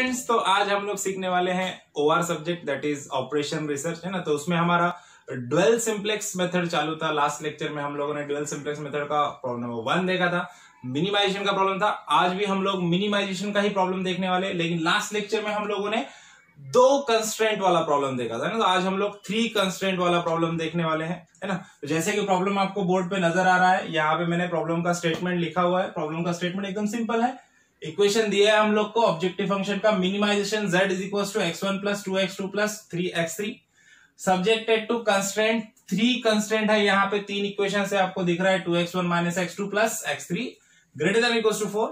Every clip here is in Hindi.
फ्रेंड्स, तो आज हम लोग सीखने वाले हैं OR subject that is operation research, है ना। तो उसमें हमारा ड्यूअल सिंप्लेक्स मेथड चालू था। लास्ट लेक्चर में हम लोगों ने ड्यूअल सिंप्लेक्स मेथड का प्रॉब्लम नंबर 1 देखा था, मिनिमाइजेशन का प्रॉब्लम था। आज भी हम लोग मिनिमाइजेशन का ही प्रॉब्लम देखने वाले, लेकिन लास्ट लेक्चर में हम लोगों ने 2 कंस्ट्रेंट वाला प्रॉब्लम देखा था ना। तो आज हम लोग 3 कंस्ट्रेंट वाला प्रॉब्लम देखने वाले हैं, है ना। तो जैसे कि प्रॉब्लम आपको बोर्ड पे नजर आ रहा है, यहाँ पे मैंने प्रॉब्लम का स्टेटमेंट लिखा हुआ है। प्रॉब्लम का स्टेटमेंट एकदम सिंपल है। इक्वेशन दिया है हम लोग को ऑब्जेक्टिव फंक्शन का minimisation z is equal to x1 plus 2x2 plus 3x3 subjected to constraint. 3 constraint है यहाँ पे, 3 इक्वेशन से आपको दिख रहा है 2x1 minus x2 plus x3 greater than equal to 4,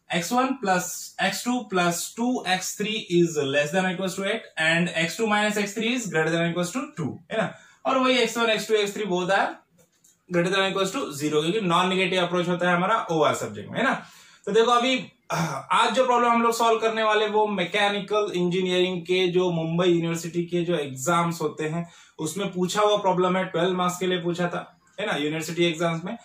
x1 plus x2 plus 2x3 is less than equal to 8 and x2 minus x3 is greater than equal to 2, है ना। और वही x1 x2 x3 both are greater than equal to 0, क्योंकि नॉन नेगेटिव अप्रोच होता है हमारा ओआर सब्जेक्ट में, है ना। तो देखो अभी आज जो प्रॉब्लम हम लोग सॉल्व करने वाले वो मैकेनिकल इंजीनियरिंग के जो मुंबई यूनिवर्सिटी के जो एग्जाम्स होते हैं उसमें पूछा हुआ प्रॉब्लम है। 12 मार्क्स के लिए पूछा था, है ना, यूनिवर्सिटी एग्जाम्स में।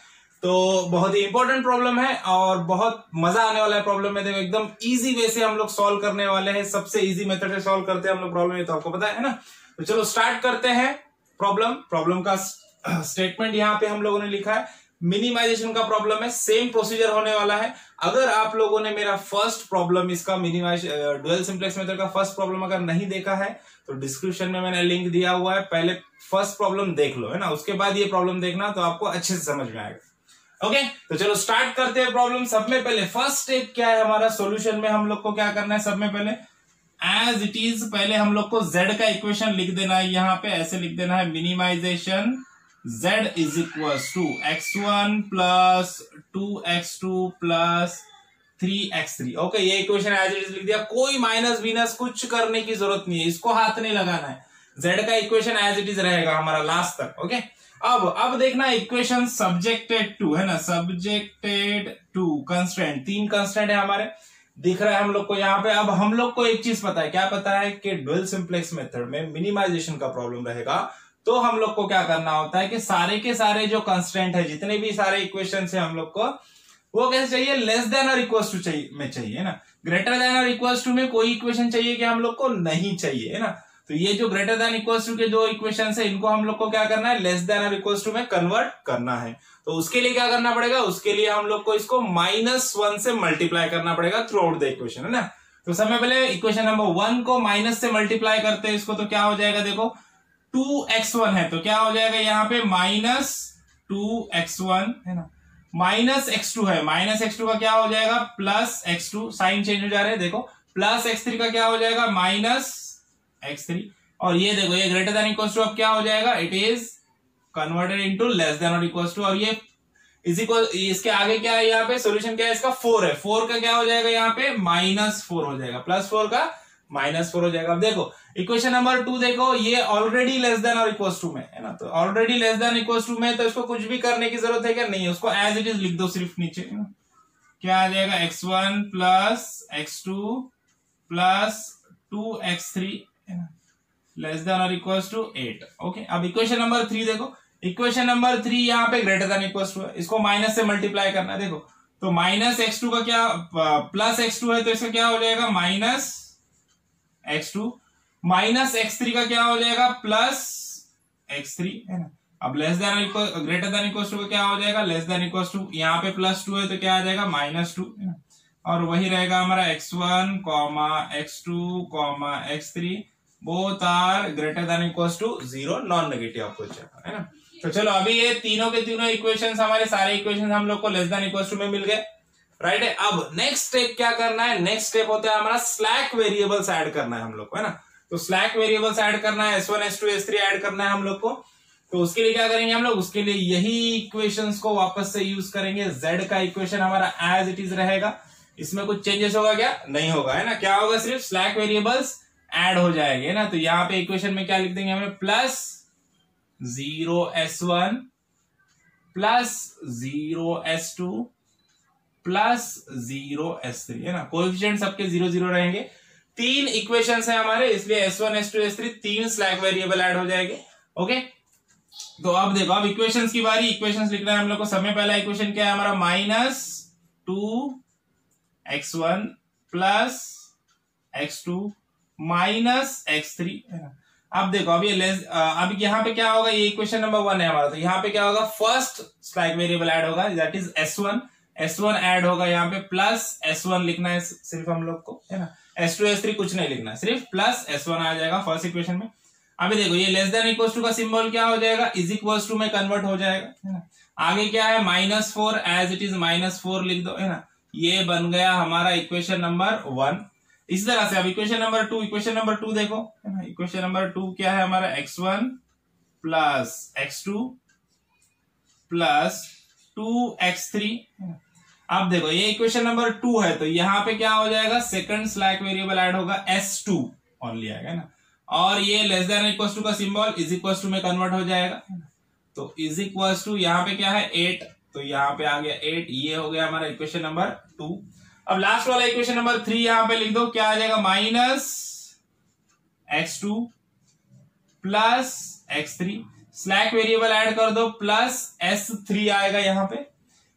तो बहुत ही इंपॉर्टेंट प्रॉब्लम है और बहुत मजा आने वाला है प्रॉब्लम में। देखो एकदम इजी वे से हम लोग सॉल्व करने वाले हैं, सबसे इजी मेथड से सॉल्व करते हैं हम लोग प्रॉब्लम, ये तो आपको पता है ना। तो चलो स्टार्ट करते हैं प्रॉब्लम का स्टेटमेंट यहाँ पे हम लोगों ने लिखा है। मिनिमाइजेशन का प्रॉब्लम है, सेम प्रोसीजर होने वाला है। अगर आप लोगों ने मेरा फर्स्ट प्रॉब्लम इसका ड्यूअल सिंप्लेक्स मेथड का फर्स्ट प्रॉब्लम अगर नहीं देखा है तो डिस्क्रिप्शन में मैंने लिंक दिया हुआ है, पहले फर्स्ट प्रॉब्लम देख लो, है ना, उसके बाद ये प्रॉब्लम देखना तो आपको अच्छे से समझ में आएगा। ओके, तो चलो स्टार्ट करते हैं प्रॉब्लम। सब में पहले फर्स्ट स्टेप क्या है हमारा सोल्यूशन में, हम लोग को क्या करना है। सब में पहले एज इट इज पहले हम लोग को z का इक्वेशन लिख देना है। यहाँ पे ऐसे लिख देना है, minimisation z is equal to x1 plus 2x2 plus 3x3। Okay, ये इक्वेशन एज इट इज लिख दिया, कोई माइनस बीनस कुछ करने की जरूरत नहीं है, इसको हाथ नहीं लगाना है। z का इक्वेशन एज इट इज रहेगा हमारा लास्ट तक। ओके, अब देखना इक्वेशन सब्जेक्टेड टू, है ना, सब्जेक्टेड टू कंस्ट्रेंट। 3 कंस्ट्रेंट है हमारे, दिख रहा है हम लोग को यहाँ पे। अब हम लोग को एक चीज पता है, क्या पता है कि ड्यूअल सिंप्लेक्स मेथड में मिनिमाइजेशन का प्रॉब्लम रहेगा तो हम लोग को क्या करना होता है कि सारे के सारे जो कंस्ट्रेंट है, जितने भी सारे इक्वेशन है हम लोग को, वो कैसे चाहिए, लेस देन और इक्वल टू चाहिए ना। ग्रेटर देन और इक्वल टू में कोई इक्वेशन चाहिए कि हम लोग को नहीं चाहिए, है ना। तो ये जो ग्रेटर देन इक्वल टू के 2 इक्वेशन है, इनको हम लोग को क्या करना है, लेस देन और इक्वल टू में कन्वर्ट करना है। तो उसके लिए क्या करना पड़ेगा, उसके लिए हम लोग को इसको -1 से मल्टीप्लाई करना पड़ेगा थ्रू आउट द इक्वेशन, है ना। तो सबसे पहले इक्वेशन नंबर 1 को माइनस से मल्टीप्लाई करते हैं इसको, तो क्या हो जाएगा, देखो 2x1 है तो क्या हो जाएगा यहाँ पे -2x1, है ना, -x2 है, -x2 का क्या हो जाएगा +x2, साइन चेंज हो जा रहे हैं, देखो प्लस x3 का क्या हो जाएगा -x3, और ये देखो ये ग्रेटर देन इक्वल टू अब क्या हो जाएगा, it is converted into less than और इक्वल टू, और ये इज इक्वल, इसके आगे क्या है यहाँ पे, सोल्यूशन क्या है इसका 4 है, 4 का क्या हो जाएगा यहाँ पे -4 हो जाएगा, +4 का -4 हो जाएगा। अब देखो इक्वेशन नंबर 2 देखो, ये ऑलरेडी लेस देन और इक्वल टू में, है ना। तो already less than equal to में, तो इसको कुछ भी करने की जरूरत है क्या, नहीं है, उसको एज इट इज लिख दो सिर्फ नीचे, क्या आ जाएगा x1 plus x2 plus 2x3 less than और इक्वल टू 8। ओके, अब इक्वेशन नंबर 3 देखो, इक्वेशन नंबर 3 यहाँ पे ग्रेटर देन इक्वल टू है, इसको माइनस से मल्टीप्लाई करना है। देखो तो -x2 का क्या +x2 है तो इसका क्या हो जाएगा -x2, -x3 का क्या हो जाएगा +x3, है ना। अब less than equal greater than equal to का क्या हो जाएगा, लेस देन इक्वल टू, यहाँ पे +2 है तो क्या आ जाएगा -2, है ना। और वही रहेगा हमारा x1, x2, x3 both are greater than equal to 0, non negative approach है ना। तो चलो अभी ये तीनों के तीनों इक्वेशंस, हमारे सारे इक्वेशंस हम लोग को लेस देन इक्वल टू में मिल गए, राइट है। अब नेक्स्ट स्टेप क्या करना है, नेक्स्ट स्टेप होता है हमारा स्लैक वेरिएबल्स ऐड करना है हम लोग को, है ना। तो स्लैक वेरिएबल्स ऐड करना है, S1 S2 S3 ऐड करना है हम लोग को। तो उसके लिए क्या करेंगे हम लोग, उसके लिए यही इक्वेशंस को वापस से यूज करेंगे। z का इक्वेशन हमारा एज इट इज रहेगा, इसमें कुछ चेंजेस होगा क्या, नहीं होगा, है ना। क्या होगा, सिर्फ स्लैक वेरिएबल्स ऐड हो जाएंगे ना। तो यहाँ पे इक्वेशन में क्या लिख देंगे हमें, +0s1 +0s2 +0s3, है ना। कोएफिशिएंट सबके 0 रहेंगे। 3 इक्वेशंस है हमारे, इसलिए S1 S2 S3 3 slack variable add हो जाएंगे। ओके, तो अब देखो, अब इक्वेशंस की बारी, इक्वेशंस लिखना है हम लोग को। समय पहला इक्वेशन क्या है हमारा, -2x1 plus x2 minus x3 है ना। अब देखो अब ये अब यहाँ पे क्या होगा, ये इक्वेशन नंबर 1 है हमारा, तो यहाँ पे क्या होगा, फर्स्ट स्लैक वेरिएबल ऐड होगा दैट इज S1 ऐड होगा यहाँ पे, प्लस S1 लिखना है सिर्फ हम लोग को, है ना। S2 S3 कुछ नहीं लिखना है, सिर्फ प्लस S1 आ जाएगा फर्स्ट इक्वेशन में। अभी देखो ये लेस देन इक्वल टू का सिंबल क्या हो जाएगा, इज इक्वल टू में कन्वर्ट हो जाएगा, है ना। आगे क्या है, -4 एज इट इज -4 लिख दो, है ना। ये बन गया हमारा इक्वेशन नंबर 1। इस तरह से अब इक्वेशन नंबर 2 देखो, है ना। इक्वेशन नंबर 2 क्या है हमारा, x1 plus x2 plus 2x3। अब देखो ये इक्वेशन नंबर 2 है, तो यहाँ पे क्या हो जाएगा, सेकंड स्लैक वेरिएबल ऐड होगा S2 ओनली आएगा ना, और ये लेस देन इक्वल टू का सिंबल इज इक्वल टू में कन्वर्ट हो जाएगा, तो इज इक्वल टू यहाँ पे क्या है 8, तो यहाँ पे आ गया 8, ये हो गया हमारा इक्वेशन नंबर 2। अब लास्ट वाला इक्वेशन नंबर 3 यहाँ पे लिख दो, क्या आ जाएगा, -x2 plus x3, slack variable add कर दो, प्लस S3 आएगा यहाँ पे,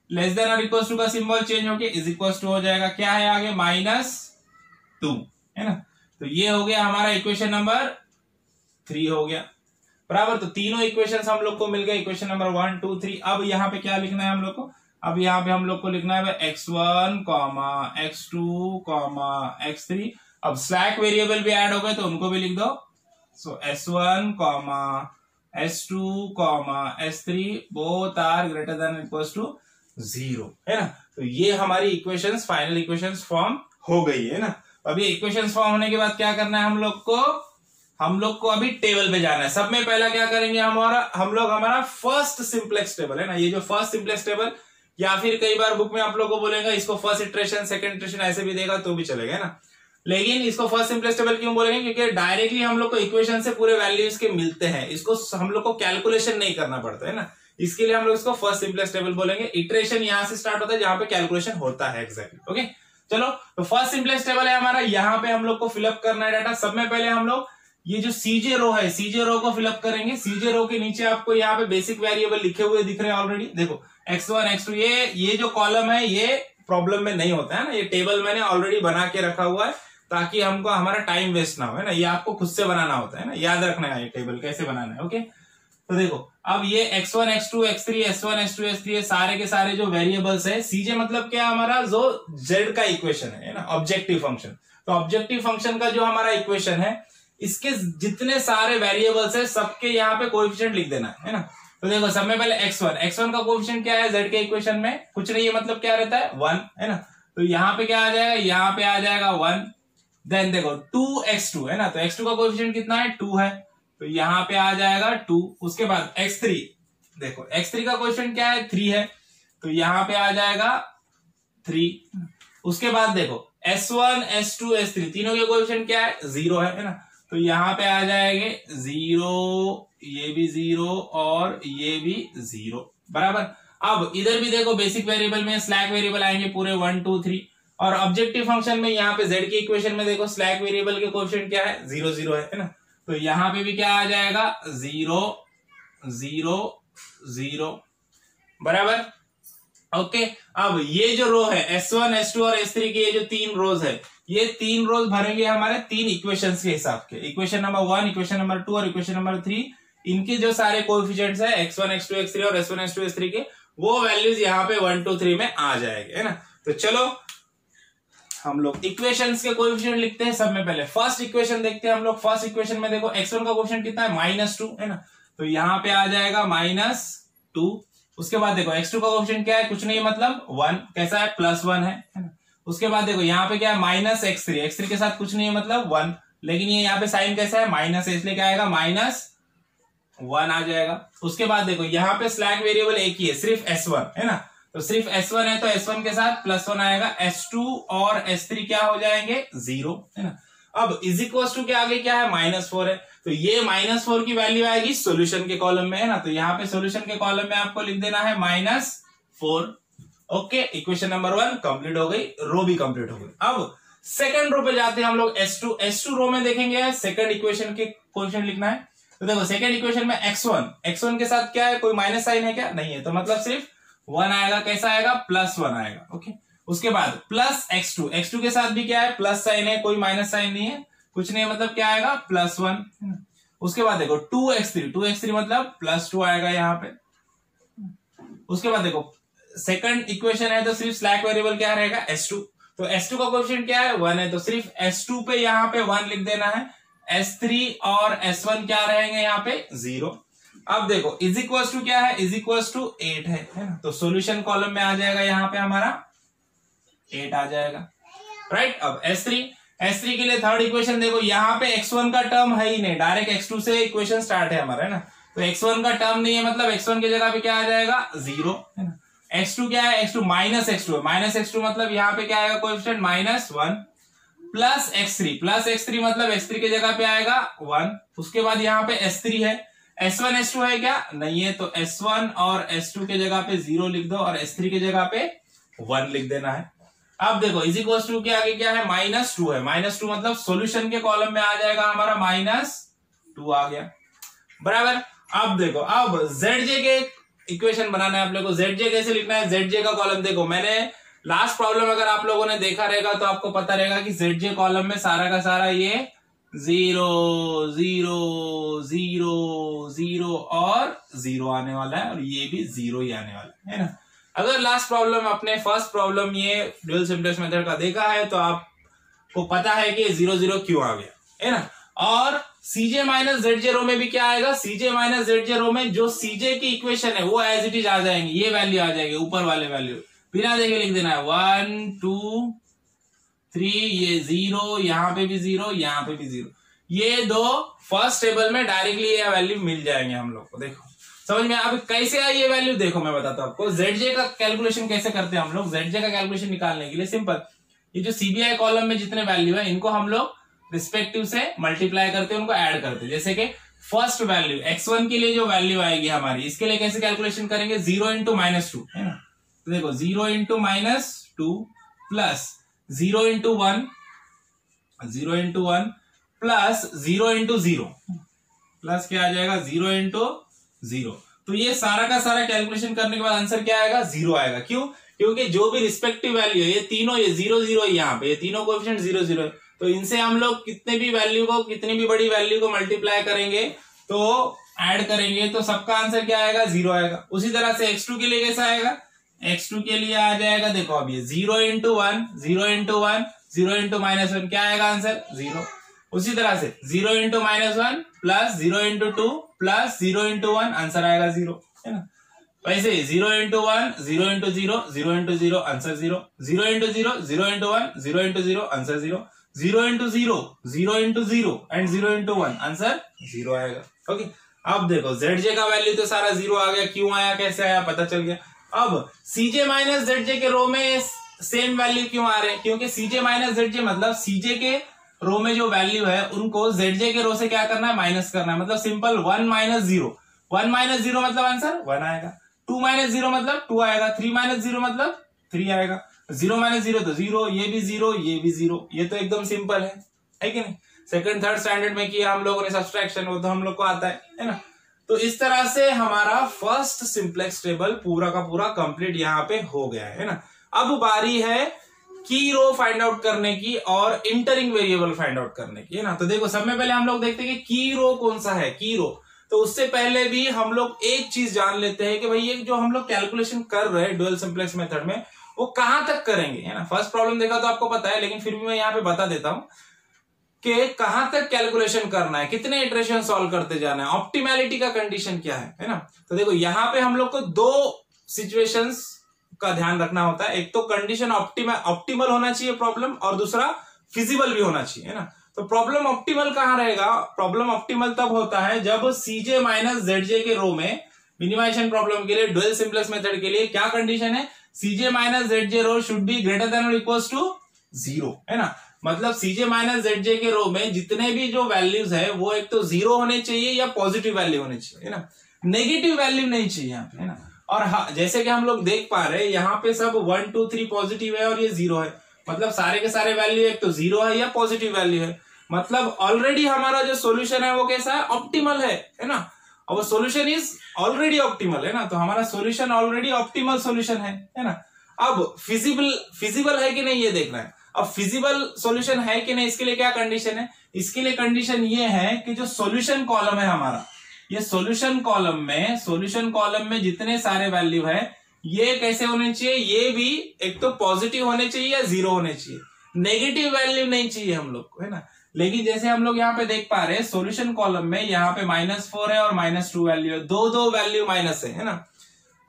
लेस देन और इक्वल टू का सिंबल चेंज होके इज इक्वल टू हो जाएगा, क्या है आगे, -2, है ना। तो ये हो गया हमारा इक्वेशन नंबर 3 हो गया बराबर। तो तीनों इक्वेशंस हम लोग को मिल गए, इक्वेशन नंबर 1 2 3। अब यहाँ पे क्या लिखना है हम लोग को, अब यहाँ पे हम लोग को लिखना है x1, x2, x3। अब स्लैक वेरिएबल भी ऐड हो गए तो उनको भी लिख दो, so S1, S2, S3 both are greater than equal to 0, है ना। तो ये हमारी इक्वेशंस, फाइनल इक्वेशंस फॉर्म हो गई है ना। अभी इक्वेशंस फॉर्म होने के बाद क्या करना है हम लोग को अभी टेबल पे जाना है। सब में पहला क्या करेंगे, हमारा फर्स्ट सिंपलेक्स टेबल, है ना। ये जो फर्स्ट सिंपलेक्स टेबल, या फिर कई बार बुक में आप लोग को बोलेगा इसको फर्स्ट इटरेशन सेकंड इटरेशन ऐसे भी देगा तो भी चलेगा, है ना। लेकिन इसको फर्स्ट सिंपलेक्स टेबल क्यों बोलेंगे, क्योंकि डायरेक्टली हम लोग को इक्वेशन से पूरे वैल्यूज के मिलते हैं, इसको हम लोग को कैलकुलेशन नहीं करना पड़ता है ना, इसके लिए हम लोग इसको फर्स्ट सिंपलेक्स टेबल बोलेंगे। इटरेशन यहां से स्टार्ट होता है जहां पे कैलकुलेशन होता है, एग्जैक्टली। ओके चलो, तो फर्स्ट सिंपलेक्स टेबल है हमारा, यहाँ पे हम लोग को फिलअप करना है डाटा। सब में पहले हम लोग ये जो सीजे रो है, सीजे रो को फिलअप करेंगे। सीजे रो के नीचे आपको यहाँ पे बेसिक वेरिएबल लिखे हुए दिख रहे हैं ऑलरेडी, देखो x1 x2, ये जो कॉलम है ये प्रॉब्लम में नहीं होता है ना, ये टेबल मैंने ऑलरेडी बना के रखा हुआ है ताकि हमको हमारा टाइम वेस्ट ना हो, है ना। ये आपको खुद से बनाना होता है ना, याद रखना है ये टेबल कैसे बनाना है। ओके तो देखो अब ये x1 x2 x3 s1 s2 s3 सारे के सारे जो वेरिएबल्स है, सीजे मतलब क्या हमारा जो z का इक्वेशन है ना, ऑब्जेक्टिव फंक्शन। तो ऑब्जेक्टिव फंक्शन का जो हमारा इक्वेशन है, इसके जितने सारे वेरिएबल्स है सबके यहाँ पे कोएफिशिएंट लिख देना है ना। तो देखो सब में पहले x1 का कोएफिशिएंट क्या है z के इक्वेशन में, कुछ नहीं है, मतलब क्या रहता है 1, है ना। तो यहाँ पे क्या आ जाएगा, यहाँ पे आ जाएगा 1। देन देखो 2x2 है ना, तो x2 का कोएफिशिएंट कितना है, 2 है, तो यहाँ पे आ जाएगा 2। उसके बाद x3, देखो x3 का कोएफिशिएंट क्या है, 3 है, तो यहाँ पे आ जाएगा 3। उसके बाद देखो s1 s2 s3 तीनों के कोएफिशिएंट क्या है, 0 है ना, तो यहाँ पे आ जाएंगे 0, ये भी 0 और ये भी 0 बराबर। अब इधर भी देखो बेसिक वेरिएबल में स्लैक वेरिएबल आएंगे पूरे 1 2 3, और ऑब्जेक्टिव फंक्शन में यहाँ पे z की इक्वेशन में देखो स्लैक वेरिएबल के कोएफिशिएंट क्या है, 0 0 है ना, तो यहाँ पे भी क्या आ जाएगा 0 0 0 बराबर। ओके अब ये जो रो है s1 s2 और s3 की, ये जो 3 रोज है, ये 3 रोज भरेंगे हमारे 3 इक्वेशंस के हिसाब के, इक्वेशन नंबर 1, इक्वेशन नंबर 2 और इक्वेशन नंबर 3। इनके जो सारे कोएफिशिएंट्स है x1 x2 x3 और s1 s2 s3 के, वो वैल्यूज यहाँ पे 1 2 3 में आ जाएंगे, है ना। तो चलो हम लोग इक्वेशंस के कोएफिशिएंट लिखते हैं। सब में पहले फर्स्ट इक्वेशन देखते हैं हम लोग। फर्स्ट इक्वेशन में देखो x1 का कोएफिशिएंट कितना है, -2 है ना, तो यहाँ पे आ जाएगा -2। उसके बाद देखो x2 का कोएफिशिएंट क्या है, कुछ नहीं है, मतलब 1, कैसा है, +1 है ना। उसके बाद देखो यहाँ पे क्या है, -x3, x3 के साथ कुछ नहीं है, मतलब 1, लेकिन ये यहाँ पे साइन कैसा है, माइनस है, इसलिए क्या आएगा, -1 आ जाएगा। उसके बाद देखो यहाँ पे स्लैक वेरिएबल एक ही है, सिर्फ s1 है ना, तो सिर्फ s1 है, तो s1 के साथ +1 आएगा। s2 और s3 क्या हो जाएंगे, 0 है ना। अब इज इक्वल टू के आगे क्या है, -4 है, तो ये -4 की वैल्यू आएगी सोल्यूशन के कॉलम में, है ना, तो यहाँ पे सोल्यूशन के कॉलम में आपको लिख देना है -4। ओके इक्वेशन नंबर 1 कंप्लीट हो गई, रो भी कंप्लीट हो गई। अब सेकंड रो पे जाते हैं हम लोग, s2 रो में देखेंगे सेकंड इक्वेशन के कोएफिशिएंट लिखना है। तो देखो सेकंड इक्वेशन में x1 के साथ क्या है, कोई माइनस साइन है क्या, नहीं है, तो मतलब सिर्फ 1 आएगा, कैसा आएगा, +1 आएगा। ओके उसके बाद प्लस x2, x2 के साथ भी क्या है, प्लस साइन है, कोई माइनस साइन नहीं है, कुछ नहीं है, मतलब क्या आएगा +1। उसके बाद देखो 2x3, 2x3 मतलब +2 आएगा यहाँ पे। उसके बाद देखो सेकंड इक्वेशन है तो सिर्फ स्लैक वेरिएबल क्या रहेगा, s2, तो s2 का कोएफिशिएंट क्या है, 1 है, तो सिर्फ s2 पे यहाँ पे 1 लिख देना है, s3 और s1 क्या रहेंगे यहाँ पे 0। अब देखो इज इक्वल टू क्या है, इज इक्वल टू 8 है ना, तो सॉल्यूशन कॉलम में आ जाएगा यहाँ पे हमारा 8 आ जाएगा, राइट। अब S3 के लिए थर्ड इक्वेशन देखो, यहाँ पे x1 का टर्म है ही नहीं, डायरेक्ट x2 से इक्वेशन स्टार्ट है हमारा, है ना, तो x1 का टर्म नहीं है, मतलब x1 की जगह पे क्या आ जाएगा 0, है ना। x2 क्या है, x2 माइनस x2 है, माइनस x2 मतलब यहाँ पे क्या आएगा कोएफिशिएंट -1, प्लस x3 मतलब x3 की जगह पे आएगा 1। उसके बाद यहाँ पे S3 है, S1 S2 है क्या, नहीं है, तो S1 और S2 के जगह पे 0 लिख दो और S3 के जगह पे 1 लिख देना है। अब देखो इज इक्वल टू के आगे क्या है, -2 है, -2 मतलब सॉल्यूशन के कॉलम में आ जाएगा हमारा -2 आ गया, बराबर। अब देखो अब ZJ के इक्वेशन बनाना है आप लोगों को, ZJ कैसे लिखना है, ZJ का कॉलम देखो, मैंने लास्ट प्रॉब्लम अगर आप लोगों ने देखा रहेगा तो आपको पता रहेगा कि ZJ कॉलम में सारा का सारा ये 0 0 0 0 और 0 आने वाला है, और ये भी 0 ही आने वाला है ना। अगर लास्ट प्रॉब्लम अपने फर्स्ट प्रॉब्लम ये ड्यूल सिम्प्लेक्स मेथड का देखा है तो आपको पता है कि 0 0 क्यों आ गया, है ना। और CJ माइनस ZJ रो में भी क्या आएगा, CJ माइनस ZJ रो में जो CJ की इक्वेशन है वो एज इट इज आ जाएंगे, ये वैल्यू आ जाएगी, ऊपर वाले वैल्यू बिना देखे लिख देना है, 1 2 3, ये 0, यहाँ पे भी 0, यहाँ पे भी 0, ये दो फर्स्ट टेबल में डायरेक्टली ये वैल्यू मिल जाएंगे हम लोग को। देखो समझ में, अब कैसे आई ये वैल्यू, देखो मैं बताता हूं आपको। ZJ का कैलकुलेशन कैसे करते हैं हम लोग, ZJ का कैलकुलेशन निकालने के लिए सिंपल, ये जो CBI कॉलम में जितने वैल्यू है इनको हम लोग रिस्पेक्टिव से मल्टीप्लाई करते हैं, उनको ऐड करते हैं। जैसे कि फर्स्ट वैल्यू x1 के लिए जो वैल्यू आएगी हमारी, इसके लिए कैसे कैलकुलेशन करेंगे, 0 इंटू -2, है ना, तो देखो 0 into -2 plus 0 into 1 plus 0 into 0 plus क्या आ जाएगा 0 इंटू 0। तो ये सारा का सारा कैलकुलेशन करने के बाद आंसर क्या आएगा, 0 आएगा। क्यों, क्योंकि जो भी रिस्पेक्टिव वैल्यू है ये तीनों, ये 0 0 यहाँ पे, ये तीनों कोएफिशिएंट 0 0 है, तो इनसे हम लोग कितने भी वैल्यू को, कितनी भी बड़ी वैल्यू को मल्टीप्लाई करेंगे तो ऐड करेंगे तो सबका आंसर क्या आएगा, 0 आएगा। उसी तरह से x2 के लिए कैसा आएगा, x2 के लिए आ जाएगा, देखो अब ये 0 इंटू 1 0 इंटू 1 0 इंटू -1 क्या आएगा आंसर 0। उसी तरह से 0 into -1 plus 0 into 2 plus 0 into 1 answer आएगा 0, है ना। वैसे 0 into 1 0 into 0 0 into 0 answer 0, 0 into 0 0 into 1 0 into 0 answer 0, 0 into 0 0 into 0 and 0 into 1 answer 0 आएगा। ओके, अब देखो ZJ का वैल्यू तो सारा 0 आ गया, क्यों आया, कैसे आया, पता चल गया। अब CJ माइनस ZJ के रो में सेम वैल्यू क्यों आ रहे हैं, क्योंकि CJ माइनस ZJ मतलब CJ के रो में जो वैल्यू है उनको ZJ के रो से क्या करना है, माइनस करना है, मतलब सिंपल 1 माइनस 0, 1 माइनस 0 मतलब आंसर 1 आएगा, 2 माइनस 0 मतलब 2 आएगा, 3 माइनस 0 मतलब 3 आएगा, 0 माइनस 0 तो 0, ये भी 0 ये भी 0, ये तो एकदम सिंपल है कि नहीं। सेकंड थर्ड स्टैंडर्ड में किया हम लोगों ने सब्सट्रैक्शन, वो तो हम लोग को आता है ना। तो इस तरह से हमारा फर्स्ट सिंप्लेक्स टेबल पूरा का पूरा कंप्लीट यहाँ पे हो गया है ना। अब बारी है की रो फाइंड आउट करने की और इंटरिंग वेरिएबल फाइंड आउट करने की, है ना। तो देखो सब में पहले हम लोग देखते हैं कि की रो कौन सा है, की रो। तो उससे पहले भी हम लोग एक चीज जान लेते हैं कि भाई ये जो हम लोग कैलकुलेशन कर रहे हैं ड्यूल सिंप्लेक्स मेथड में वो कहां तक करेंगे, है ना। फर्स्ट प्रॉब्लम देखा तो आपको पता है, लेकिन फिर भी मैं यहाँ पे बता देता हूं कि कहां तक कैलकुलेशन करना है, कितने इटरेशन सॉल्व करते जाना है, ऑप्टिमैलिटी का कंडीशन क्या है ना। तो देखो यहाँ पे हम लोग को दो सिचुएशंस का ध्यान रखना होता है, एक तो कंडीशन ऑप्टिमल होना चाहिए प्रॉब्लम, और दूसरा फिजिबल भी होना चाहिए, है ना। तो प्रॉब्लम ऑप्टिमल कहां रहेगा, प्रॉब्लम ऑप्टिमल तब होता है जब CJ माइनस ZJ के रो में मिनिमाइजेशन प्रॉब्लम के लिए ड्यूल सिंप्लेक्स मेथड के लिए क्या कंडीशन है, CJ minus ZJ row should be greater than और इक्वल्स टू 0, है ना। मतलब CJ माइनस ZJ के रो में जितने भी जो वैल्यूज है वो एक तो 0 होने चाहिए या पॉजिटिव वैल्यू होनी चाहिए, है ना, नेगेटिव वैल्यू नहीं चाहिए यहाँ पे, है ना। और हाँ, जैसे कि हम लोग देख पा रहे हैं यहाँ पे सब 1 2 3 पॉजिटिव है और ये 0 है, मतलब सारे के सारे वैल्यू एक तो 0 है या पॉजिटिव वैल्यू है, मतलब ऑलरेडी हमारा जो सॉल्यूशन है वो कैसा है, ऑप्टिमल है ना। और वो सॉल्यूशन इज ऑलरेडी ऑप्टिमल, है ना। तो हमारा सॉल्यूशन ऑलरेडी ऑप्टिमल सॉल्यूशन है ना। अब फिजिबल है कि नहीं ये देखना है। अब फिजिबल सॉल्यूशन है कि नहीं, इसके लिए क्या कंडीशन है, इसके लिए कंडीशन ये है कि जो सॉल्यूशन कॉलम है हमारा, ये सॉल्यूशन कॉलम में जितने सारे वैल्यू है ये कैसे होने चाहिए, ये भी एक तो पॉजिटिव होने चाहिए या जीरो होने चाहिए, नेगेटिव वैल्यू नहीं चाहिए हम लोग को, है ना। लेकिन जैसे हम लोग यहाँ पे देख पा रहे हैं सॉल्यूशन कॉलम में यहाँ पे -4 है और -2 वैल्यू है, दो वैल्यू माइनस है ना।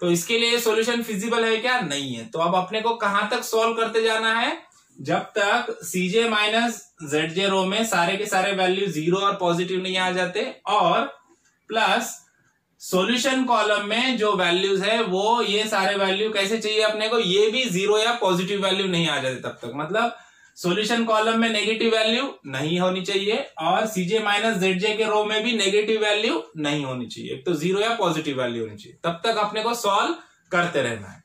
तो इसके लिए सॉल्यूशन फिजिबल है क्या, नहीं है। तो अब अपने को कहां तक सॉल्व करते जाना है, जब तक Cj माइनस Zj रो में सारे के सारे वैल्यू जीरो और पॉजिटिव नहीं आ जाते, और प्लस सॉल्यूशन कॉलम में जो वैल्यूज है वो ये सारे वैल्यू कैसे चाहिए अपने को, ये भी जीरो या पॉजिटिव वैल्यू नहीं आ जाते तब तक, मतलब सॉल्यूशन कॉलम में नेगेटिव वैल्यू नहीं होनी चाहिए और Cj माइनस Zj के रो में भी नेगेटिव वैल्यू नहीं होनी चाहिए, एक तो जीरो या पॉजिटिव वैल्यू होनी चाहिए, तब तक अपने को सॉल्व करते रहना है।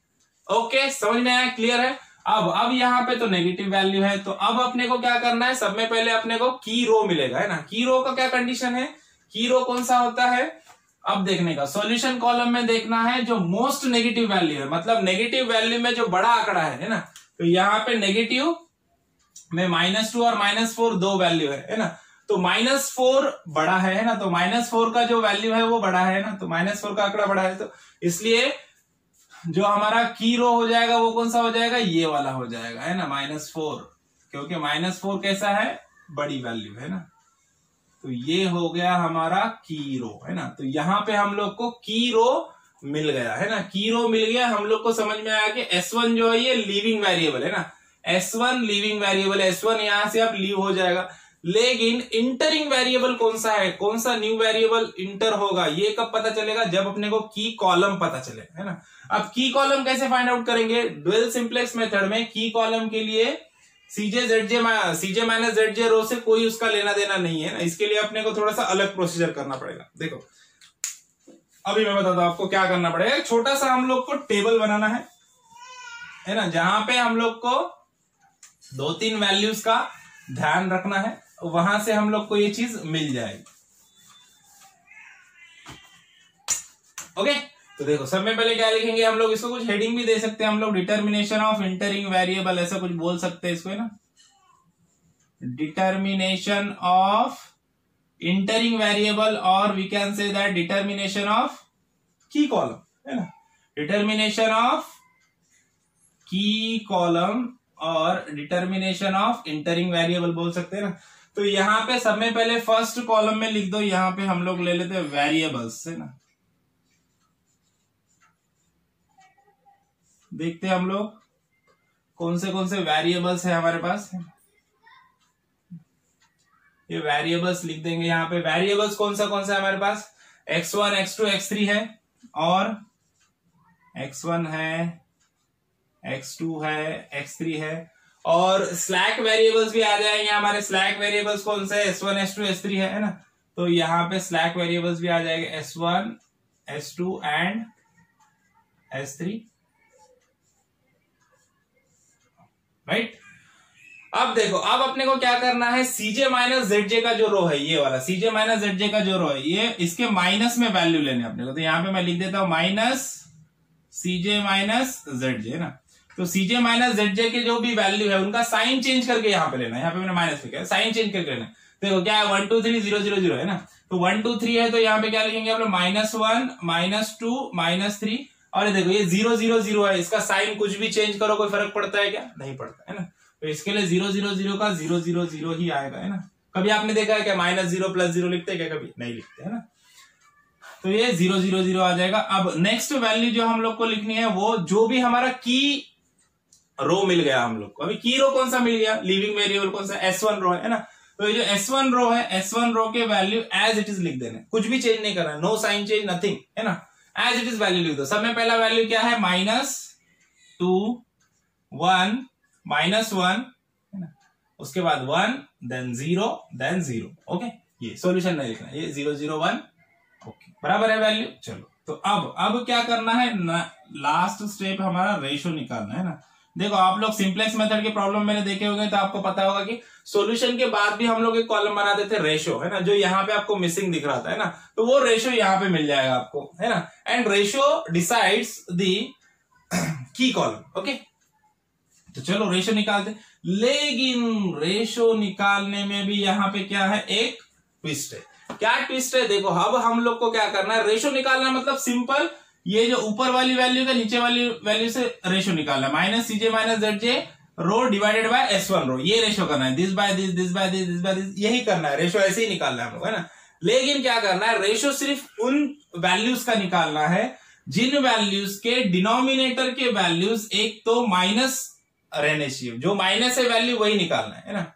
ओके, समझ में आया, क्लियर है। अब यहाँ पे तो नेगेटिव वैल्यू है, तो अब अपने को क्या करना है, सब में पहले अपने को की रो मिलेगा, है ना। की रो का क्या कंडीशन है, की रो कौन सा होता है, अब देखने का सॉल्यूशन कॉलम में देखना है जो मोस्ट नेगेटिव वैल्यू है, मतलब नेगेटिव वैल्यू में जो बड़ा आंकड़ा है ना। तो यहाँ पे नेगेटिव में -2 और -4 दो वैल्यू है ना। तो -4 बड़ा है ना, तो -4 का जो वैल्यू है वो बड़ा है ना, तो -4 का आंकड़ा बड़ा है, तो इसलिए जो हमारा की रो हो जाएगा वो कौन सा हो जाएगा, ये वाला हो जाएगा, है ना, -4, क्योंकि -4 कैसा है, बड़ी वैल्यू है ना। तो ये हो गया हमारा की रो, है ना। तो यहाँ पे हम लोग को की रो मिल गया, है ना, की रो मिल गया। हम लोग को समझ में आया कि S1 जो है ये लीविंग वेरिएबल है ना, S1 लीविंग वेरिएबल, S1 यहां से अब लीव हो जाएगा। लेकिन इंटरिंग वेरिएबल कौन सा है, कौन सा न्यू वेरिएबल इंटर होगा, ये कब पता चलेगा, जब अपने को की कॉलम पता चलेगा, है ना। अब की कॉलम कैसे फाइंड आउट करेंगे, ड्यूल सिंप्लेक्स मेथड में की कॉलम के लिए Cj माइनस Zj रो से कोई उसका लेना देना नहीं है ना, इसके लिए अपने को थोड़ा सा अलग प्रोसीजर करना पड़ेगा। देखो अभी मैं बताता हूं आपको क्या करना पड़ेगा। छोटा सा हम लोग को टेबल बनाना है ना, जहां पे हम लोग को 2-3 वैल्यूज का ध्यान रखना है, वहां से हम लोग को ये चीज मिल जाएगी। ओके, तो देखो सब में पहले क्या लिखेंगे हम लोग, इसको कुछ हेडिंग भी दे सकते हैं हम लोग, डिटर्मिनेशन ऑफ इंटरिंग वेरिएबल, ऐसा कुछ बोल सकते हैं इसको, है ना, डिटर्मिनेशन ऑफ इंटरिंग वेरिएबल, और we can say that determination of key column, है ना, डिटर्मिनेशन ऑफ की कॉलम और डिटर्मिनेशन ऑफ इंटरिंग वेरिएबल बोल सकते हैं ना। तो यहाँ पे सब में पहले फर्स्ट कॉलम में लिख दो, यहाँ पे हम लोग ले लेते हैं वेरिएबल्स, है ना। देखते हैं हम लोग कौन से वेरिएबल्स है हमारे पास, ये वेरिएबल्स लिख देंगे। यहाँ पे वेरिएबल्स कौन सा है हमारे पास, x1 x2 x3 है, और x1 है, x2 है, x3 है, और स्लैक वेरिएबल्स भी आ जाएंगे हमारे। स्लैक वेरिएबल्स कौन से, s1 s2 s3 है ना। तो यहाँ पे स्लैक वेरिएबल्स भी आ जाएंगे, s1 s2 and s3, right. अब देखो, अब अपने को क्या करना है, Cj माइनस Zj का जो रो है, ये वाला Cj माइनस Zj का जो रो है, ये इसके माइनस में वैल्यू लेने अपने को। तो यहाँ पे मैं लिख देता हूं माइनस Cj माइनस Zj, है ना। तो Cj माइनस Zj के जो भी वैल्यू है उनका साइन चेंज करके यहाँ पे लेना है, यहाँ पे मैंने माइनस लिखा है, साइन चेंज करके लेना है। देखो क्या है, 1 2 3 0 0 0 है ना। तो 1 2 3 है, तो यहाँ पे क्या लिखेंगे हम लोग, -1 -2 -3, और ये देखो ये 0 0 0 है, इसका साइन कुछ भी चेंज करो कोई फर्क पड़ता है क्या, नहीं पड़ता, है ना। तो इसके लिए 0 0 0 का 0 0 0 ही आएगा, है ना। कभी आपने देखा है क्या -0 +0 लिखते हैं क्या, कभी नहीं लिखते, है ना। तो ये 0 0 0 आ जाएगा। अब नेक्स्ट वैल्यू जो हम लोग को लिखनी है, वो जो भी हमारा की रो मिल गया हम लोग को। अभी की रो कौन सा मिल गया, लिविंग वेरिएबल कौन सा, S1 रो है ना। तो ये जो S1 रो है, S1 रो के वैल्यू एज इट इज लिख देना, कुछ भी चेंज नहीं करना, नो साइन चेंज, नथिंग, है ना, एज इट इज वैल्यू लिख दो। सब में पहला वैल्यू क्या है, -2 1 -1, है ना, उसके बाद 1 देन 0 देन 0। ओके, ये सॉल्यूशन नहीं लिखना, ये 0 0 1, ओके, बराबर है वैल्यू। चलो, तो अब क्या करना है, लास्ट स्टेप हमारा रेशो निकालना है ना। देखो आप लोग सिंप्लेक्स मेथड के प्रॉब्लम मैंने देखे होंगे, तो आपको पता होगा कि सॉल्यूशन के बाद भी हम लोग एक कॉलम बनाते थे रेशो, है ना, जो यहाँ पे आपको मिसिंग दिख रहा था, है ना। तो वो रेशो यहाँ पे मिल जाएगा आपको, है ना। And ratio decides the key column, okay. तो चलो रेशो निकालते, लेकिन रेशो निकालने में भी यहाँ पे क्या है, एक ट्विस्ट है। क्या ट्विस्ट है, देखो अब हम लोग को क्या करना है, रेशो निकालना मतलब सिंपल, ये जो ऊपर वाली वैल्यू का नीचे वाली वैल्यू से रेशो निकालना है, minus CJ minus Z J row divided by S1 row, ये रेशो करना है, this by this, this by this, this by this, यही करना है, रेशो ऐसे ही निकालना है हम लोग, है ना। लेकिन क्या करना है, रेशो सिर्फ उन वैल्यूज का निकालना है जिन वैल्यूज के डिनोमिनेटर के वैल्यूज एक तो माइनस रहने चाहिए, जो माइनस है वैल्यू वही निकालना है ना।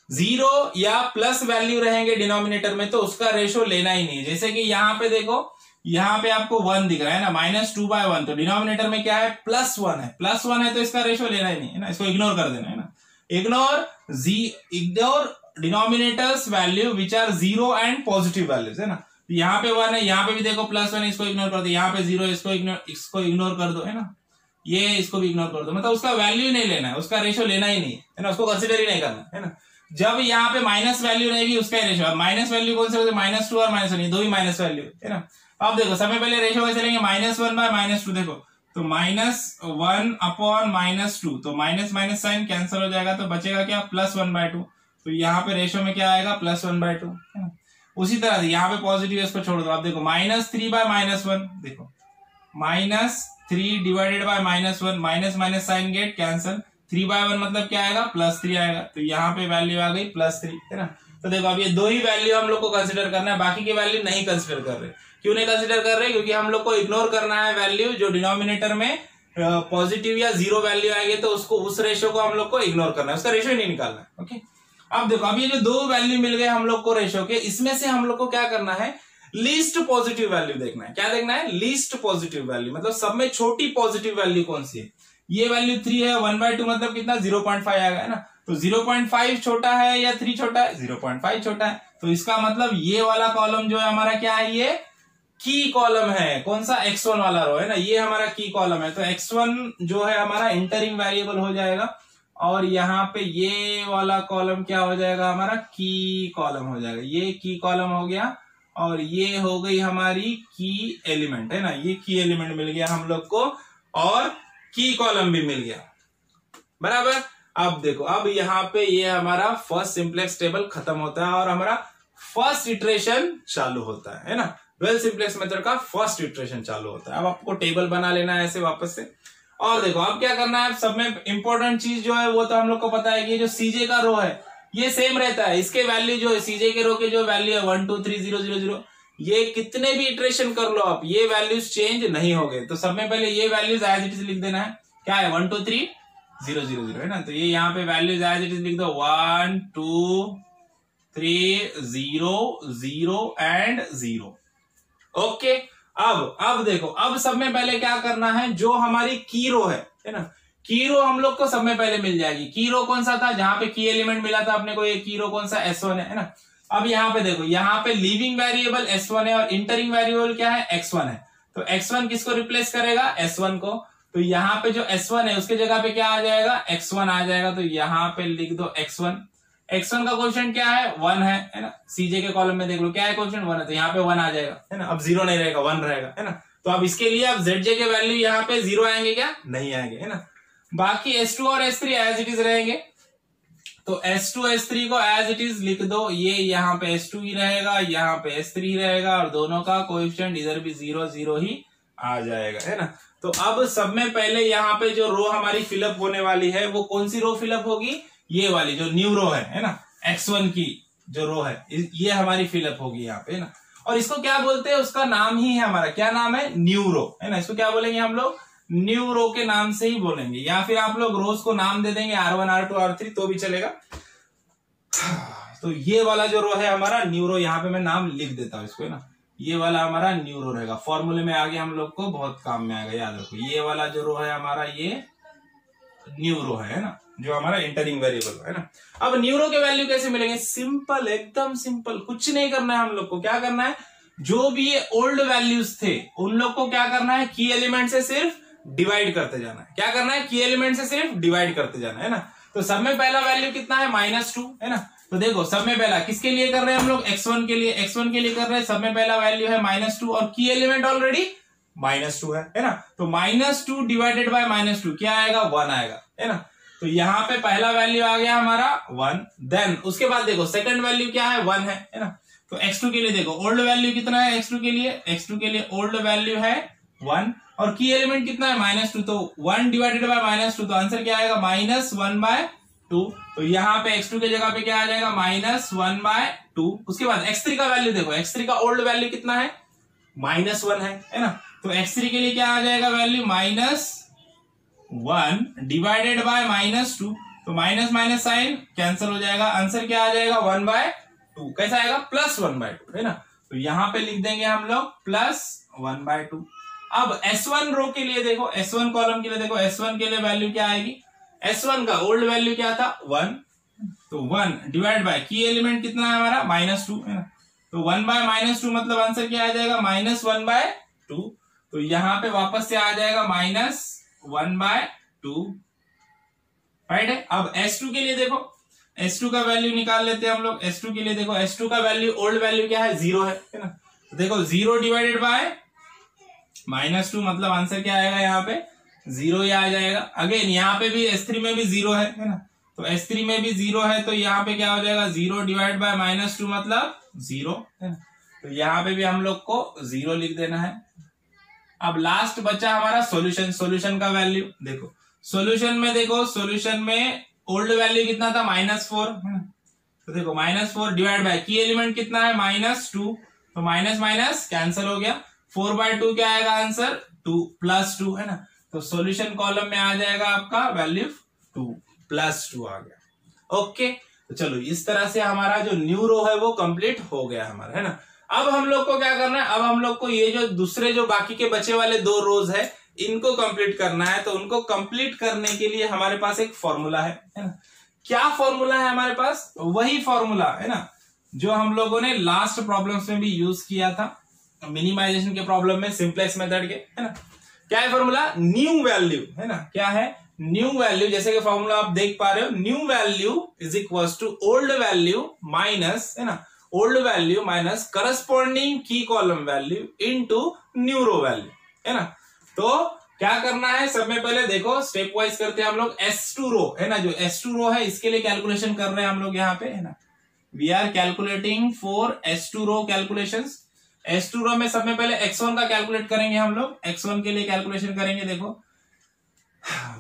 जीरो या प्लस वैल्यू रहेंगे डिनोमिनेटर में तो उसका रेशो लेना ही नहीं है। जैसे कि यहाँ पे देखो, यहाँ पे आपको 1 दिख रहा है ना, -2/1, तो डिनोमिनेटर में क्या है, +1 है, +1 है तो इसका रेशो लेना ही नहीं है ना, इसको इग्नोर कर देना है ना। Ignore denominators value which are 0 and positive values, है ना। यहाँ पे 1 है, यहाँ पे भी देखो +1 है, इसको इग्नोर कर दो, यहाँ पे 0 इसको इग्नोर कर दो, है ना, ये इसको भी इग्नोर कर दो, मतलब उसका वैल्यू नहीं लेना है, उसका रेशो लेना ही नहीं है ना, उसको कंसिडर ही नहीं करना है ना। जब यहाँ पे माइनस वैल्यू रहेगी उसका रेशो, माइनस वैल्यू कौन से, -2 और -1, दो ही माइनस वैल्यू है ना। अब देखो सबसे पहले रेशो कैसे लेंगे, -1/-2, देखो तो -1/-2, तो माइनस माइनस साइन कैंसिल हो जाएगा, तो बचेगा क्या, +1/2, तो यहाँ पे रेशो में क्या आएगा, +1/2। उसी तरह से यहाँ पे पॉजिटिव इसको छोड़ दो, आप देखो -3/-1, देखो -3 divided by -1, minus minus sign get cancel, 3/1 मतलब क्या आएगा, +3 आएगा, तो यहाँ पे वैल्यू आ गई +3, है ना। तो देखो अब ये दो ही वैल्यू हम लोग को कंसिडर करना है, बाकी की वैल्यू नहीं कंसिडर कर रहे। क्यों नहीं कंसिडर कर रहे, क्योंकि हम लोग को इग्नोर करना है वैल्यू जो डिनोमिनेटर में पॉजिटिव या 0 वैल्यू आएगी, तो उसको, उस रेशो को हम लोग को इग्नोर करना है, उसका रेशो ही नहीं निकालना है। ओके, अब देखो अब ये जो दो वैल्यू मिल गए हम लोग को रेशो के, इसमें से हम लोग को क्या करना है, लीस्ट पॉजिटिव वैल्यू देखना है। क्या देखना है, लीस्ट पॉजिटिव वैल्यू, मतलब सब में छोटी पॉजिटिव वैल्यू कौन सी है। ये वैल्यू 3 है, 1/2 मतलब कितना, 0.5 आएगा, है ना। तो 0.5 छोटा है या 3 छोटा है, 0.5 छोटा है, तो इसका मतलब ये वाला कॉलम जो है हमारा क्या है, ये की कॉलम है, कौन सा, x1 वाला रो, है ना, ये हमारा की कॉलम है। तो x1 जो है हमारा इंटरिंग वेरिएबल हो जाएगा, और यहाँ पे ये वाला कॉलम क्या हो जाएगा, हमारा की कॉलम हो जाएगा, ये की कॉलम हो गया, और ये हो गई हमारी की एलिमेंट, है ना, ये की एलिमेंट मिल गया हम लोग को, और की कॉलम भी मिल गया, बराबर। अब देखो, अब यहाँ पे ये हमारा फर्स्ट सिंप्लेक्स टेबल खत्म होता है और हमारा फर्स्ट इटरेशन चालू होता है ना, ड्यूल सिंप्लेक्स मेथड का फर्स्ट इटरेशन चालू होता है। अब आपको टेबल बना लेना है ऐसे वापस से, और देखो अब क्या करना है, सब में इंपॉर्टेंट चीज जो है वो तो हम लोग को पता है कि जो सीजे का रो है ये सेम रहता है, इसके वैल्यू जो है, सीजे के रो के जो वैल्यू है 1 2 3 0 0 0, ये कितने भी इटरेशन कर लो आप, ये वैल्यूज चेंज नहीं हो गए। तो सब में पहले ये वैल्यूज एज इट इज लिख देना है, क्या है, 1 2 3 0 0 0, है ना। तो ये यहाँ पे वैल्यूज एज इट इज लिख दो, 1 2 3 0 0 एंड 0। ओके, अब देखो, अब सब में पहले क्या करना है, जो हमारी की रो है ना, की रो हम लोग को सब में पहले मिल जाएगी। की रो कौन सा था, जहां पे की एलिमेंट मिला था अपने को, ये की रो कौन सा, S1 है ना। अब यहाँ पे देखो, यहाँ पे लीविंग वेरिएबल S1 है और इंटरिंग वेरिएबल क्या है, X1 है। तो X1 किसको रिप्लेस करेगा, S1 को। तो यहाँ पे जो S1 है उसके जगह पे क्या आ जाएगा, X1 आ जाएगा। तो यहाँ पे लिख दो X1। X1 का क्वेश्चन क्या है, 1 है ना। सीजे के कॉलम में देख लो क्या है क्वेश्चन, 1 है, तो यहाँ पे 1 आ जाएगा, है ना। अब 0 नहीं रहेगा, 1 रहेगा, है ना। तो अब इसके लिए अब ZJ के वैल्यू यहाँ पे 0 आएंगे क्या, नहीं आएंगे, है ना। बाकी S2 और S3 एज इट इज रहेंगे। तो S2 S3 को एज इट इज लिख दो, ये यहाँ पे S2 ही रहेगा, यहाँ पे S3 ही रहेगा, और दोनों का कोएफिशिएंट इधर भी 0 0 ही आ जाएगा, है ना। तो अब सब में पहले यहाँ पे जो रो हमारी फिलअप होने वाली है वो कौन सी रो फिलअप होगी, ये वाली जो न्यू रो है ना, X1 की जो रो है ये हमारी फिलअप होगी यहाँ पे, है ना। और इसको क्या बोलते हैं, उसका नाम ही है हमारा, क्या नाम है, न्यू रो, है ना। इसको क्या बोलेंगे हम लोग, न्यू रो के नाम से ही बोलेंगे, या फिर आप लोग रोज को नाम दे देंगे R1 R2 R3 तो भी चलेगा। तो ये वाला जो रो है हमारा न्यू रो, यहाँ पे मैं नाम लिख देता हूँ इसको, है ना। ये वाला हमारा न्यू रो रहेगा, फॉर्मूले में आगे हम लोग को बहुत काम में आएगा, याद रखो। ये वाला जो रो है हमारा, ये न्यू रो है ना, जो हमारा इंटरिंग वेरिएबल है ना। अब न्यू रो के वैल्यू कैसे मिलेंगे, सिंपल, एकदम सिंपल, कुछ नहीं करना है हम लोग को। क्या करना है, जो भी ये ओल्ड वैल्यूज थे उन लोग को क्या करना है, की एलिमेंट से सिर्फ डिवाइड करते जाना है। क्या करना है, की एलिमेंट से सिर्फ डिवाइड करते जाना है ना। तो सब में पहला वैल्यू कितना है, -2, है ना। तो देखो सब में पहला किसके लिए कर रहे हैं हम लोग, X1 के लिए, X1 के लिए कर रहे हैं। सब में पहला वैल्यू है -2 और की एलिमेंट ऑलरेडी -2 है ना। तो -2 डिवाइडेड बाय -2 क्या आएगा, 1 आएगा, है ना। तो यहाँ पे पहला वैल्यू आ गया हमारा 1। देन उसके बाद देखो सेकंड वैल्यू क्या है, 1 है ना। तो x2 के लिए देखो ओल्ड वैल्यू कितना है x2 के लिए, x2 के लिए ओल्ड वैल्यू है 1 और की एलिमेंट कितना है -2, तो 1 डिवाइडेड बाय -2, तो आंसर क्या आएगा -1/2। तो यहाँ पे x2 की जगह पे क्या आ जाएगा -1/2। उसके बाद x3 का वैल्यू देखो, x3 का ओल्ड वैल्यू कितना है -1 है ना। तो x3 के लिए क्या आ जाएगा वैल्यू -1 डिवाइडेड बाय -2, तो माइनस माइनस साइन कैंसिल हो जाएगा, आंसर क्या आ जाएगा 1/2। कैसा आएगा +1/2 है ना। तो यहाँ पे लिख देंगे हम लोग +1/2। अब S1 रो के लिए देखो, S1 कॉलम के लिए देखो, S1 के लिए वैल्यू क्या आएगी, S1 का ओल्ड वैल्यू क्या था 1, तो 1 डिवाइड बाय की एलिमेंट कितना है हमारा -2 है ना। तो 1/-2 मतलब आंसर क्या आ जाएगा -1/2। तो यहाँ पे वापस से आ जाएगा -1/2, राइट है। अब S2 के लिए देखो, S2 का वैल्यू निकाल लेते हैं हम लोग। S2 के लिए देखो, S2 का वैल्यू ओल्ड वैल्यू क्या है 0 है ना। तो देखो 0 डिवाइडेड बाय -2 मतलब आंसर क्या आएगा यहाँ पे 0 ही आ जाएगा। अगेन यहाँ पे भी S3 में भी 0 है ना। तो S3 में भी 0 है, तो यहाँ पे क्या हो जाएगा 0 डिवाइड बाय -2 मतलब 0 है ना। तो यहाँ पे भी हम लोग को 0 लिख देना है। अब लास्ट बचा हमारा सॉल्यूशन। सॉल्यूशन का वैल्यू देखो, सॉल्यूशन में देखो, सॉल्यूशन में ओल्ड वैल्यू कितना था -4 है ना। तो देखो -4 डिवाइड बाय की एलिमेंट कितना है -2, तो माइनस माइनस कैंसिल हो गया। 4/2 क्या आएगा आंसर 2 +2 है ना। तो सॉल्यूशन कॉलम में आ जाएगा आपका वैल्यू 2 +2 आ गया। ओके, तो चलो इस तरह से हमारा जो न्यू रो है वो कंप्लीट हो गया हमारा, है ना। अब हम लोग को क्या करना है, अब हम लोग को ये जो दूसरे जो बाकी के बचे वाले 2 रोज है इनको कंप्लीट करना है। तो उनको कंप्लीट करने के लिए हमारे पास एक फॉर्मूला है ना। क्या फॉर्मूला है हमारे पास, वही फॉर्मूला है ना जो हम लोगों ने लास्ट प्रॉब्लम्स में भी यूज किया था, मिनिमाइजेशन के प्रॉब्लम में, सिंपलेक्स मेथड के, है ना। क्या है फॉर्मूला, न्यू वैल्यू है ना। क्या है न्यू वैल्यू, जैसे कि फॉर्मूला आप देख पा रहे हो, new value is equal to old value minus, है ना, ओल्ड वैल्यू माइनस करस्पॉन्डिंग की column value into new row value, है ना। तो क्या करना है, सब में पहले देखो स्टेप वाइज करते हैं हम लोग। S2 रो है ना, जो S2 रो है इसके लिए कैलकुलेशन कर रहे हैं हम लोग यहाँ पे, है ना। We are calculating for S2 row calculations. S2 row में सब में पहले x1 का कैलकुलेट करेंगे हम लोग। x1 के लिए कैलकुलेशन करेंगे, देखो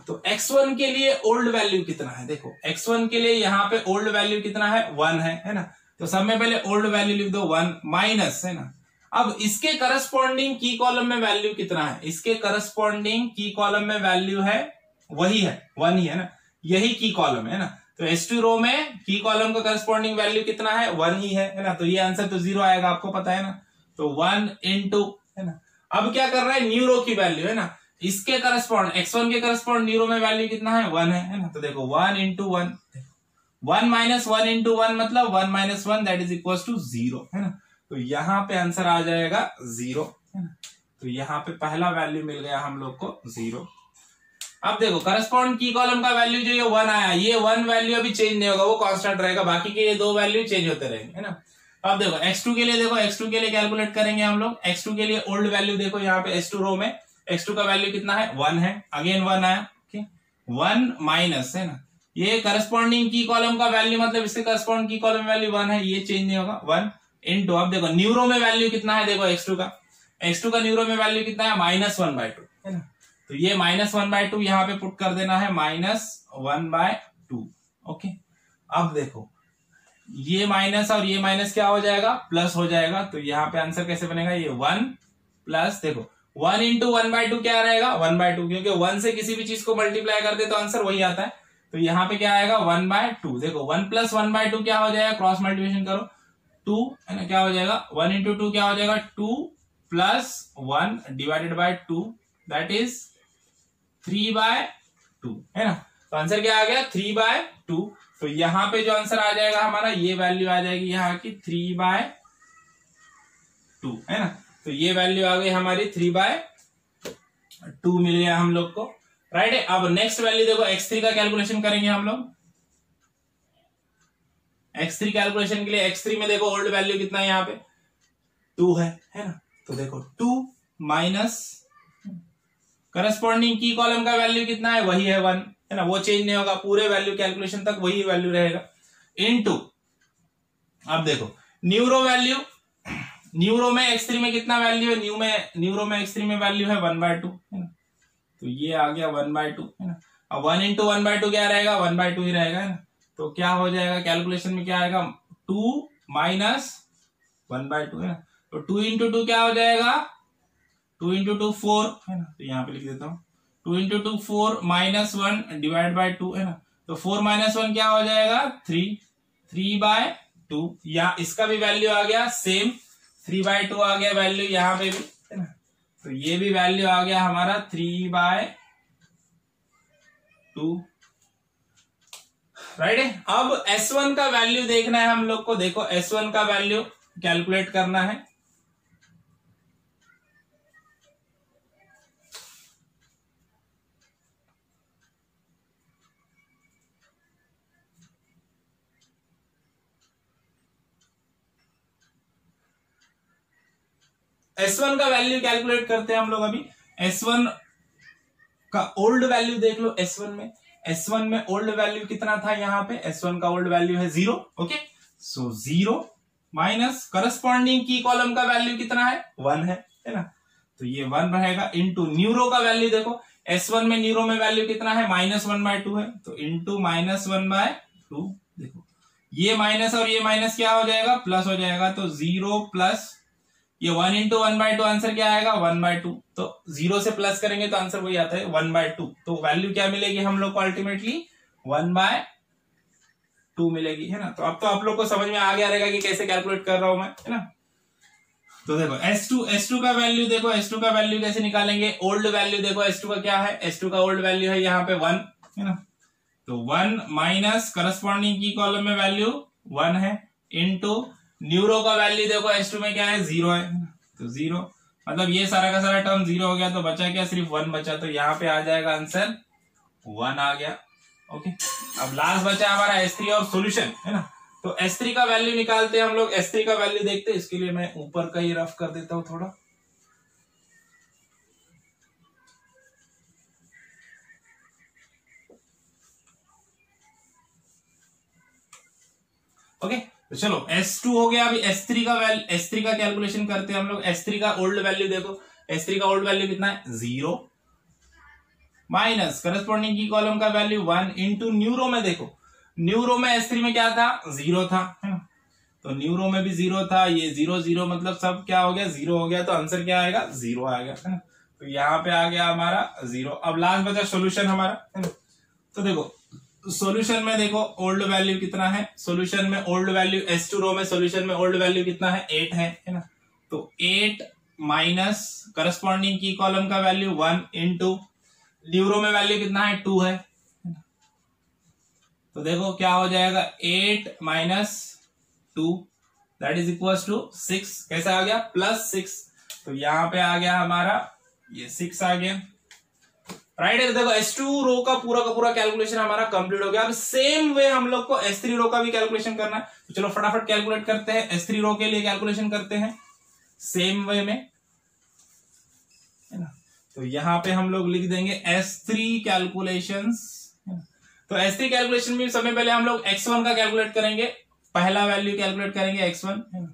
तो x1 के लिए ओल्ड वैल्यू कितना है, देखो x1 के लिए यहाँ पे ओल्ड वैल्यू कितना है 1 है ना। तो सब में पहले ओल्ड वैल्यू लिख दो 1 माइनस, है ना। अब इसके करस्पॉन्डिंग की कॉलम में वैल्यू कितना है, इसके करस्पॉन्डिंग की कॉलम में वैल्यू है वही है 1 ही है ना, यही की कॉलम है ना। तो S2 रो में की कॉलम का करस्पॉन्डिंग वैल्यू कितना है 1 ही है ना। तो ये आंसर तो 0 आएगा, आपको पता है ना। तो 1 इंटू, है ना। अब क्या कर रहा है, न्यू रो की वैल्यू, है ना, इसके करस्पॉन्ड x1 के करस्पॉन्ड न्यू रो में वैल्यू कितना है 1 है ना। तो देखो 1 इंटू 1, 1 माइनस 1 इंटू 1 मतलब 1 minus 1 that is equal to 0, है ना। तो यहाँ पे आंसर आ जाएगा 0, है ना। तो यहाँ पे पहला वैल्यू मिल गया हम लोग को 0। अब देखो करस्पॉन्ड की कॉलम का वैल्यू जो ये 1 आया, ये 1 वैल्यू अभी चेंज नहीं होगा, वो कांस्टेंट रहेगा, बाकी के ये 2 वैल्यू चेंज होते रहेंगे, है ना। अब देखो x2 के लिए, देखो x2 के लिए कैलकुलेट करेंगे हम लोग। x2 के लिए ओल्ड वैल्यू देखो यहाँ पे S2 रो में x2 का वैल्यू कितना है 1 है, अगेन 1 आया, ओके 1 माइनस, है ना, ये करस्पॉन्डिंग की कॉलम का वैल्यू मतलब इसके करस्पॉन्डिंग की कॉलम वैल्यू 1 है, ये चेंज नहीं होगा 1 इंटू, अब देखो न्यू रो में वैल्यू कितना है, देखो x2 का न्यू रो में वैल्यू कितना है -1/2, है ना। तो ये -1/2 यहाँ पे पुट कर देना है -1/2, ओके। अब देखो ये माइनस और ये माइनस क्या हो जाएगा, प्लस हो जाएगा। तो यहाँ पे आंसर कैसे बनेगा, ये 1 प्लस, देखो 1 इंटू 1/2 क्या रहेगा 1/2, क्योंकि 1 से किसी भी चीज को मल्टीप्लाई कर दे तो आंसर वही आता है। तो यहाँ पे क्या आएगा 1/2, देखो 1 प्लस 1/2 क्या हो जाएगा, क्रॉस मल्टीप्लिकेशन करो 2, है ना, क्या हो जाएगा 1 इंटू 2 क्या हो जाएगा 2 plus 1 divided by 2 that is 3/2, है ना। तो आंसर क्या आ गया 3/2। तो यहाँ पे जो आंसर आ जाएगा हमारा, ये वैल्यू आ जाएगी यहाँ की 3/2, है ना। तो ये वैल्यू आ गई हमारी 3/2 मिल गया हम लोग को, राइट है। अब नेक्स्ट वैल्यू देखो x3 का कैलकुलेशन करेंगे हम लोग। x3 कैलकुलेशन के लिए x3 में देखो ओल्ड वैल्यू कितना है यहाँ पे 2 है ना। तो देखो 2 माइनस करस्पॉन्डिंग की कॉलम का वैल्यू कितना है, वही है 1, है ना, वो चेंज नहीं होगा, पूरे वैल्यू कैलकुलेशन तक वही वैल्यू रहेगा। इनटू, अब देखो न्यूरो वैल्यू, न्यूरो में x3 में कितना वैल्यू है, न्यूरो में x3 में वैल्यू है 1/2, है ना, तो ये आ गया 1/2, है ना। अब 1 इंटू 1/2 क्या रहेगा, 1/2 ही रहेगा, है ना। तो क्या हो जाएगा कैलकुलेशन में, क्या आएगा 2 माइनस 1/2, है ना। तो 2 इंटू 2 क्या हो जाएगा, 2 इंटू 2 4, है ना, तो यहाँ पे लिख देता हूँ 2 इंटू 2 4 माइनस 1 डिवाइड बाई 2, है ना। तो 4 माइनस 1 क्या हो जाएगा 3/2, या इसका भी वैल्यू आ गया सेम 3/2 आ गया वैल्यू यहाँ पे भी, है ना। तो ये भी वैल्यू आ गया हमारा 3/2, राइट है। अब S1 का वैल्यू देखना है हम लोग को, देखो S1 का वैल्यू कैलकुलेट करना है। S1 का वैल्यू कैलकुलेट करते हैं हम लोग अभी। S1 का ओल्ड वैल्यू देख लो, S1 में ओल्ड वैल्यू कितना था, यहाँ पे S1 का ओल्ड वैल्यू है 0, ओके। सो 0 माइनस करस्पॉन्डिंग की कॉलम का वैल्यू कितना है 1 है ना, तो ये 1 रहेगा, इंटू न्यूरो का वैल्यू देखो S1 में न्यूरो में वैल्यू कितना है -1/2 है, तो इंटू -1/2, देखो ये माइनस और ये माइनस क्या हो जाएगा प्लस हो जाएगा, तो 0 प्लस ये 1 इंटू 1/2 आंसर क्या आएगा 1/2, तो 0 से प्लस करेंगे तो आंसर वही आता है 1/2, तो वैल्यू क्या मिलेगी हम लोग को अल्टीमेटली 1/2 मिलेगी, है ना। तो अब तो आप लोग को समझ में आ गया रहेगा कि कैसे कैलकुलेट कर रहा हूं मैं, है ना। तो देखो S2 का वैल्यू देखो, S2 का वैल्यू कैसे निकालेंगे, ओल्ड वैल्यू देखो S2 का क्या है, S2 का ओल्ड वैल्यू है यहाँ पे 1, है ना। तो 1 माइनस करस्पॉन्डिंग की कॉलम में वैल्यू 1 है, इंटू न्यूरो का वैल्यू देखो S2 में क्या है 0 है, तो 0, मतलब ये सारा का सारा टर्म 0 हो गया, तो बचा क्या सिर्फ 1 बचा, तो यहाँ पे आ जाएगा आंसर 1 आ गया, ओके। अब लास्ट बचा हमारा S3 और सॉल्यूशन, है ना। तो S3 का वैल्यू निकालते हैं हम लोग, S3 का वैल्यू देखते हैं, इसके लिए मैं ऊपर का ही रफ कर देता हूं थोड़ा। ओके, तो चलो S2 हो गया, अभी S3 का कैलकुलेशन करते हैं हम लोग। S3 का ओल्ड वैल्यू देखो, S3 का ओल्ड वैल्यू कितना है 0 माइनस करस्पॉन्डिंग की कॉलम का वैल्यू 1 इंटू न्यूरो में देखो, न्यूरो में S3 में क्या था 0 था, है ना। तो न्यूरो में भी 0 था, ये 0 0 मतलब सब क्या हो गया 0 हो गया, तो आंसर क्या आएगा 0 आएगा, है ना। तो यहाँ पे आ गया हमारा 0। अब लास्ट बचा सोल्यूशन हमारा, है ना। तो देखो सॉल्यूशन में देखो ओल्ड वैल्यू कितना है, सॉल्यूशन में ओल्ड वैल्यू S2 रो में सॉल्यूशन में ओल्ड वैल्यू कितना है 8 है ना। तो 8 माइनस करस्पॉन्डिंग की कॉलम का वैल्यू 1 इंटू न्यूरो में वैल्यू कितना है 2 है। तो देखो क्या हो जाएगा 8 minus 2 that is equal to 6, कैसा आ गया +6, तो यहाँ पे आ गया हमारा ये 6 आ गया, राइट है। देखो S2 रो का पूरा कैलकुलेशन हमारा कंप्लीट हो गया। अब सेम वे हम लोग को S3 रो का भी कैलकुलेशन करना है, तो चलो फटाफट कैलकुलेट करते हैं। S3 रो के लिए कैलकुलेशन करते हैं सेम वे में, है ना। तो यहाँ पे हम लोग लिख देंगे S3 कैलकुलेशंस, तो S3 कैलकुलेशन में सबसे पहले हम लोग X1 का कैलकुलेट करेंगे, पहला वैल्यू कैलकुलेट करेंगे X1, है ना।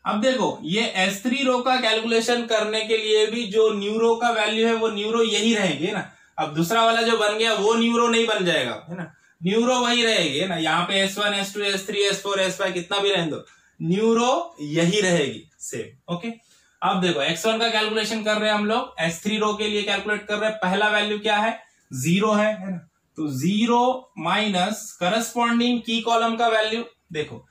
अब देखो ये S3 रो का कैलकुलेशन करने के लिए भी जो न्यूरो का वैल्यू है वो न्यूरो यही रहेगी, है ना। अब दूसरा वाला जो बन गया वो न्यूरो नहीं बन जाएगा, है ना, न्यूरो वही रहेगी, है ना। यहाँ पे S1 S2 S3 S4 S5 कितना भी रहने दो, न्यूरो यही रहेगी सेम, ओके। अब देखो X1 का कैलकुलेशन कर रहे हैं हम लोग, S3 रो के लिए कैलकुलेट कर रहे हैं, पहला वैल्यू क्या है 0 है ना। तो 0 माइनस करस्पॉन्डिंग की कॉलम का वैल्यू देखो,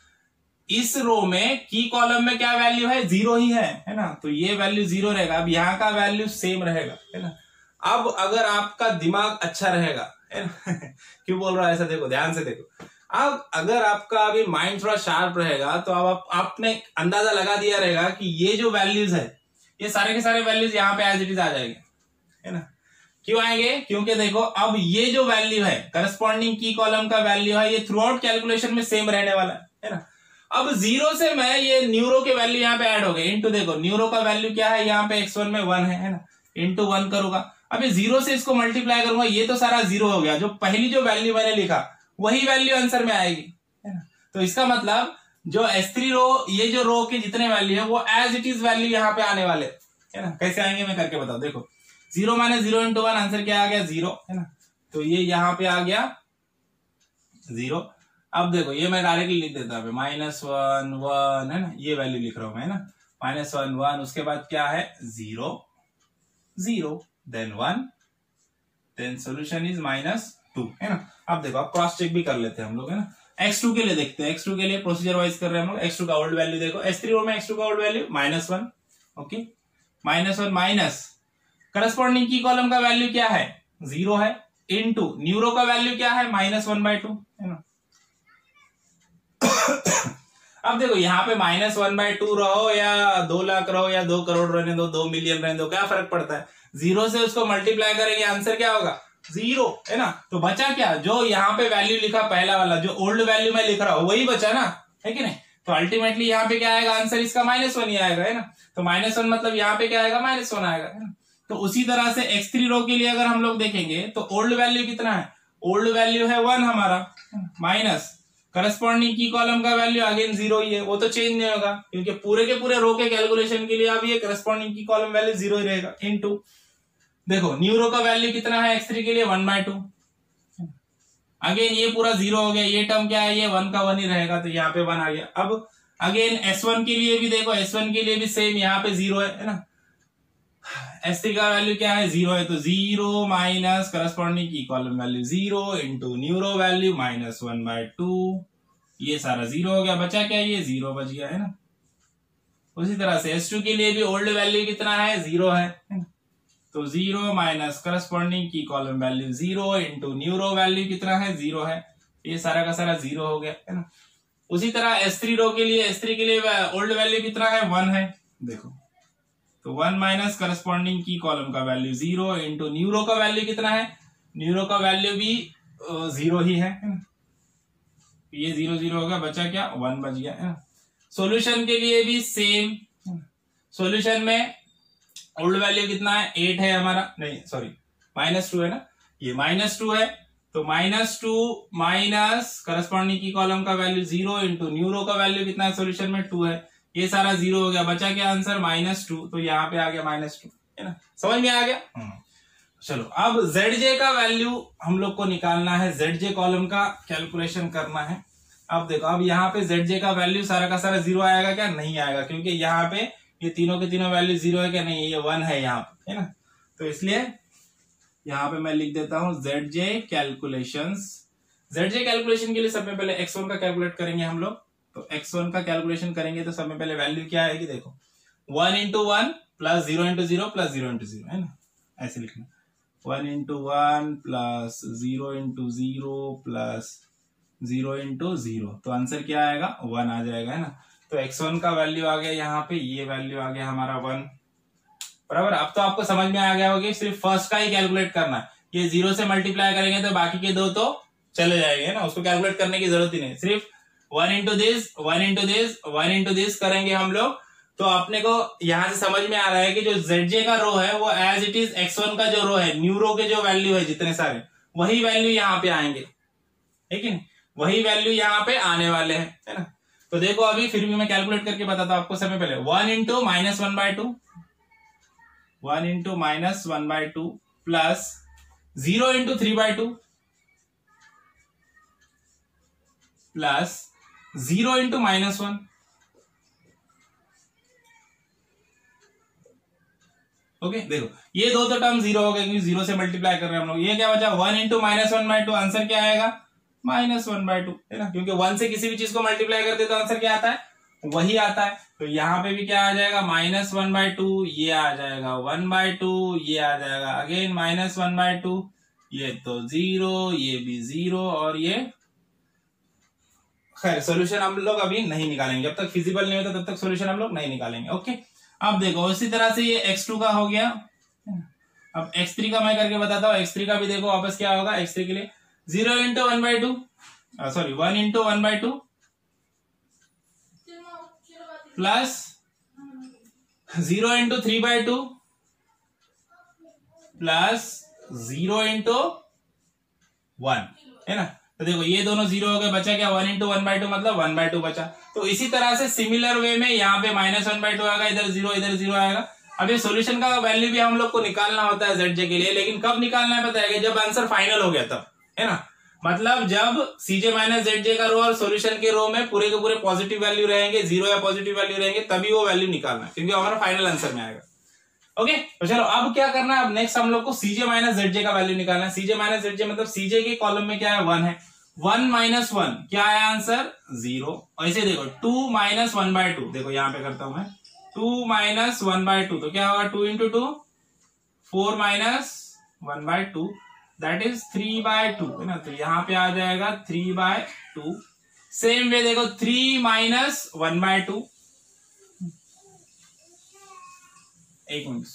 इस रो में की कॉलम में क्या वैल्यू है 0 ही है ना, तो ये वैल्यू 0 रहेगा। अब यहाँ का वैल्यू सेम रहेगा, है ना। अब अगर आपका दिमाग अच्छा रहेगा, है ना क्यों बोल रहा है ऐसा, देखो ध्यान से देखो। अब अगर आपका अभी माइंड थोड़ा शार्प रहेगा तो अब आपने अंदाजा लगा दिया रहेगा कि ये जो वैल्यूज है ये सारे के सारे वैल्यूज यहाँ पे एज इट इज आ जाएंगे, है ना। क्यों आएंगे, क्योंकि देखो अब ये जो वैल्यू है करस्पॉन्डिंग की कॉलम का वैल्यू है ये थ्रू आउट कैलकुलेशन में सेम रहने वाला है ना। अब 0 से मैं ये न्यूरो के वैल्यू यहाँ पे ऐड हो गए, इंटू देखो न्यूरो का वैल्यू क्या है यहाँ पे X1 में 1 है ना, इंटू 1 करूंगा। अब ये 0 से इसको मल्टीप्लाई करूंगा, ये तो सारा 0 हो गया, जो पहली जो वैल्यू मैंने लिखा वही वैल्यू आंसर में आएगी, है ना। तो इसका मतलब जो S3 रो, ये जो रो के जितने वैल्यू है वो एज इट इज वैल्यू यहाँ पे आने वाले, है ना। कैसे आएंगे मैं करके बताऊं। देखो 0 माइनस 0 इंटू 1 आंसर क्या आ गया 0, है ना। तो ये यहाँ पे आ गया 0। अब देखो ये मैं डायरेक्टली लिख देता हूँ, -1 1, है ना, ये वैल्यू लिख रहा हूं मैं, ना। -1 1, उसके बाद क्या है 0 0 देन 1, देन सोल्यूशन इज -2, है ना। अब देखो अब क्रॉस चेक भी कर लेते हैं हम लोग, है ना। x2 के लिए देखते हैं, x2 के लिए प्रोसीजर वाइज कर रहे हैं हम लोग। x2 का ओल्ड वैल्यू देखो, S3 रो में x2 का old value -1, okay. -1 minus corresponding की कॉलम का वैल्यू क्या है 0 है, इनटू न्यू रो का वैल्यू क्या है -1/2, है ना। अब देखो यहाँ पे -1/2 रहो या 2 लाख रहो या 2 करोड़ रहने दो, 2 मिलियन रहने दो, क्या फर्क पड़ता है। 0 से उसको मल्टीप्लाई करेंगे आंसर क्या होगा 0, है ना। तो बचा क्या, जो यहाँ पे वैल्यू लिखा पहला वाला, जो ओल्ड वैल्यू मैं लिख रहा हूं वही बचा ना, है कि नहीं। तो अल्टीमेटली यहाँ पे क्या आएगा आंसर इसका -1 ही आएगा, है ना। तो -1 मतलब यहाँ पे क्या आएगा -1 आएगा, है ना। तो उसी तरह से x3 रो के लिए अगर हम लोग देखेंगे तो ओल्ड वैल्यू कितना है, ओल्ड वैल्यू है 1 हमारा, माइनस करस्पॉन्डिंग की कॉलम का वैल्यू अगेन 0 ही है, वो तो चेंज नहीं होगा क्योंकि पूरे के पूरे रो के कैलकुलेशन के लिए अब ये करस्पॉन्डिंग की कॉलम वैल्यू 0 ही रहेगा, इनटू देखो न्यू रो का वैल्यू कितना है x3 के लिए 1/2, अगेन ये पूरा 0 हो गया, ये टर्म क्या है ये 1 का 1 ही रहेगा, तो यहाँ पे 1 आ गया। अब अगेन S1 के लिए भी देखो, S1 के लिए भी सेम यहाँ पे 0 है ना। S3 का वैल्यू क्या है 0 है, तो 0 माइनस करस्पॉन्डिंग की column value 0 into new row value -1/2, ये सारा 0 हो गया, बचा क्या ये 0 बच गया, है ना। उसी तरह से S2 के लिए भी ओल्ड वैल्यू कितना है 0 है ना? तो 0 माइनस करस्पॉन्डिंग की column value 0 into new row value कितना है 0 है, ये सारा का सारा 0 हो गया, है ना। उसी तरह S3 रो के लिए, S3 के लिए ओल्ड वैल्यू कितना है 1 है, देखो तो 1 माइनस करस्पॉन्डिंग की कॉलम का वैल्यू 0 इंटू न्यू रो का वैल्यू कितना है, न्यू रो का वैल्यू भी 0 ही है ना। ये 0 0 होगा, बचा क्या 1 बच गया, है ना। सॉल्यूशन के लिए भी सेम, सॉल्यूशन में ओल्ड वैल्यू कितना है 8 है हमारा, नहीं सॉरी -2 है ना, ये -2 है, तो -2 माइनस करस्पॉन्डिंग की कॉलम का वैल्यू 0 इंटू न्यू रो का वैल्यू कितना है सॉल्यूशन में 2 है, ये सारा 0 हो गया, बचा क्या आंसर -2, तो यहाँ पे आ गया -2, है ना। समझ में आ गया। चलो अब ZJ का वैल्यू हम लोग को निकालना है, ZJ कॉलम का कैलकुलेशन करना है। अब देखो अब यहाँ पे ZJ का वैल्यू सारा का सारा 0 आएगा क्या, नहीं आएगा, क्योंकि यहाँ पे ये तीनों के तीनों वैल्यू 0 है क्या, नहीं ये 1 है यहाँ पे, है ना। तो इसलिए यहाँ पे मैं लिख देता हूं ZJ कैलकुलेशंस। ZJ कैलकुलेशन के लिए सबसे पहले x1 का कैलकुलेट करेंगे हम लोग, तो x1 का कैलकुलेशन करेंगे तो सबसे पहले वैल्यू क्या आएगी, देखो 1 into 1 plus 0 into 0 plus 0 into 0, है ना, ऐसे लिखना 1 into 1 plus 0 into 0 plus 0 into 0, तो आंसर क्या आएगा 1 आ जाएगा, है ना। तो x1 का वैल्यू आ गया यहाँ पे, ये वैल्यू आ गया हमारा 1, बराबर। अब तो आपको समझ में आ गया होगा सिर्फ फर्स्ट का ही कैलकुलेट करना है, ये 0 से मल्टीप्लाई करेंगे तो बाकी के दो तो चले जाएंगे ना, उसको कैलकुलेट करने की जरूरत ही नहीं, सिर्फ 1 into this 1 into this 1 into this करेंगे हम लोग। तो अपने को यहां से समझ में आ रहा है कि जो ZJ का रो है वो एज इट इज x1 का जो रो है, न्यू रो के जो वैल्यू है जितने सारे, वही वैल्यू यहाँ पे आएंगे, है कि नहीं, वही वैल्यू यहाँ पे आने वाले हैं, है ना। तो देखो अभी फिर भी मैं कैलकुलेट करके बताता हूं आपको, समय पहले 1 into -1/2 1 into -1/2 plus 0 into 3/2 plus 0 into -1, okay. देखो ये दो तो टर्म 0 हो गए क्योंकि 0 से मल्टीप्लाई कर रहे हैं हम लोग, ये क्या बचा 1 इंटू -1/2, आंसर क्या आएगा -1/2, है ना, क्योंकि 1 से किसी भी चीज को मल्टीप्लाई करते तो आंसर क्या आता है वही आता है। तो यहाँ पे भी क्या आ जाएगा -1/2, ये आ जाएगा 1/2, ये आ जाएगा अगेन -1/2, ये तो 0, ये भी 0 और ये, खैर सॉल्यूशन हम लोग अभी नहीं निकालेंगे, जब तक फिजिबल नहीं होता तब तक सॉल्यूशन हम लोग नहीं निकालेंगे, ओके। अब देखो इसी तरह से ये x2 का हो गया, अब x3 का मैं करके बताता हूँ। x3 का भी देखो वापस क्या होगा, x3 के लिए 0 into 1/2 sorry 1 into 1/2 plus 0 into 3/2 plus 0 into 1 है ना। तो देखो ये दोनों 0 हो गए, बचा क्या 1 इंटू 1/2 मतलब 1/2 बचा। तो इसी तरह से सिमिलर वे में यहाँ पे -1/2 आएगा, इधर 0 इधर 0 आएगा। अब ये सॉल्यूशन का वैल्यू भी हम लोग को निकालना होता है ZJ के लिए, लेकिन कब निकालना है पता है, जब आंसर फाइनल हो गया तब, है ना। मतलब जब CJ माइनस ZJ का रो और सॉल्यूशन के रो में पूरे के पूरे पॉजिटिव वैल्यू रहेंगे, 0 या पॉजिटिव वैल्यू रहेंगे, तभी वो वैल्यू निकालना है, क्योंकि हमारा फाइनल आंसर में आएगा। ओके, तो चलो अब क्या करना है, अब नेक्स्ट हम लोग को CJ माइनस ZJ का वैल्यू निकालना है। CJ माइनस ZJ मतलब CJ के कॉलम में क्या है 1 है, 1 माइनस 1 क्या है आंसर 0। और इसे देखो 2 माइनस 1/2, देखो यहां पे करता हूं मैं 2 माइनस 1/2, तो क्या होगा 2 इंटू 2 4 माइनस 1/2 दैट इज 3/2 है ना। तो यहां पे आ जाएगा 3/2। सेम वे देखो 3 माइनस 1/2, एक मिनट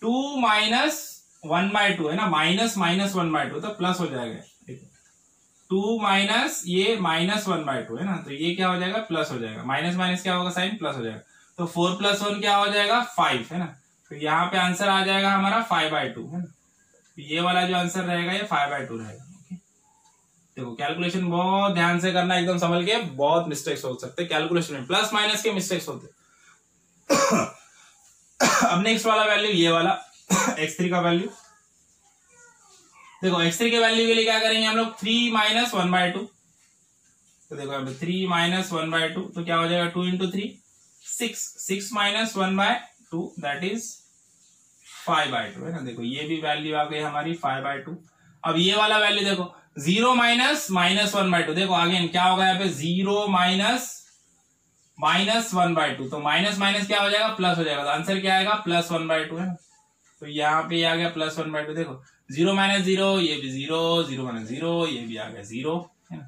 2 माइनस 1/2 है ना, माइनस माइनस 1/2 तो प्लस हो जाएगा। 2 माइनस ये माइनस 1/2 है ना, तो ये क्या हो जाएगा प्लस हो जाएगा, माइनस माइनस क्या होगा साइन प्लस हो जाएगा। तो 4 + 1 क्या हो जाएगा 5 है ना। तो यहाँ पे आंसर आ जाएगा हमारा 5/2 है ना। तो ये वाला जो आंसर रहेगा ये 5/2 रहेगा। देखो कैलकुलेशन बहुत ध्यान से करना, एकदम संभल के, बहुत मिस्टेक्स हो सकते हैं कैलकुलेशन में, प्लस माइनस के मिस्टेक्स होते। अब नेक्स्ट वाला वैल्यू ये वाला x3 का वैल्यू देखो, x3 के वैल्यू के लिए क्या करेंगे हम लोग 3 माइनस 1/2। तो देखो यहाँ पे 3 माइनस 1/2 तो क्या हो जाएगा 2 इंटू 3 6 माइनस 1/2 दैट इज 5/2 है ना। देखो ये भी वैल्यू आ गई हमारी 5/2। अब ये वाला वैल्यू देखो 0 माइनस -1/2, देखो अगेन क्या होगा यहाँ पे 0 माइनस -1/2, तो माइनस माइनस क्या हो जाएगा प्लस हो जाएगा, तो आंसर क्या आएगा +1/2 है ना। तो यहाँ पे आ गया +1/2। देखो 0 माइनस 0 ये भी 0, 0 माइनस 0 ये भी आ गया 0 है ना।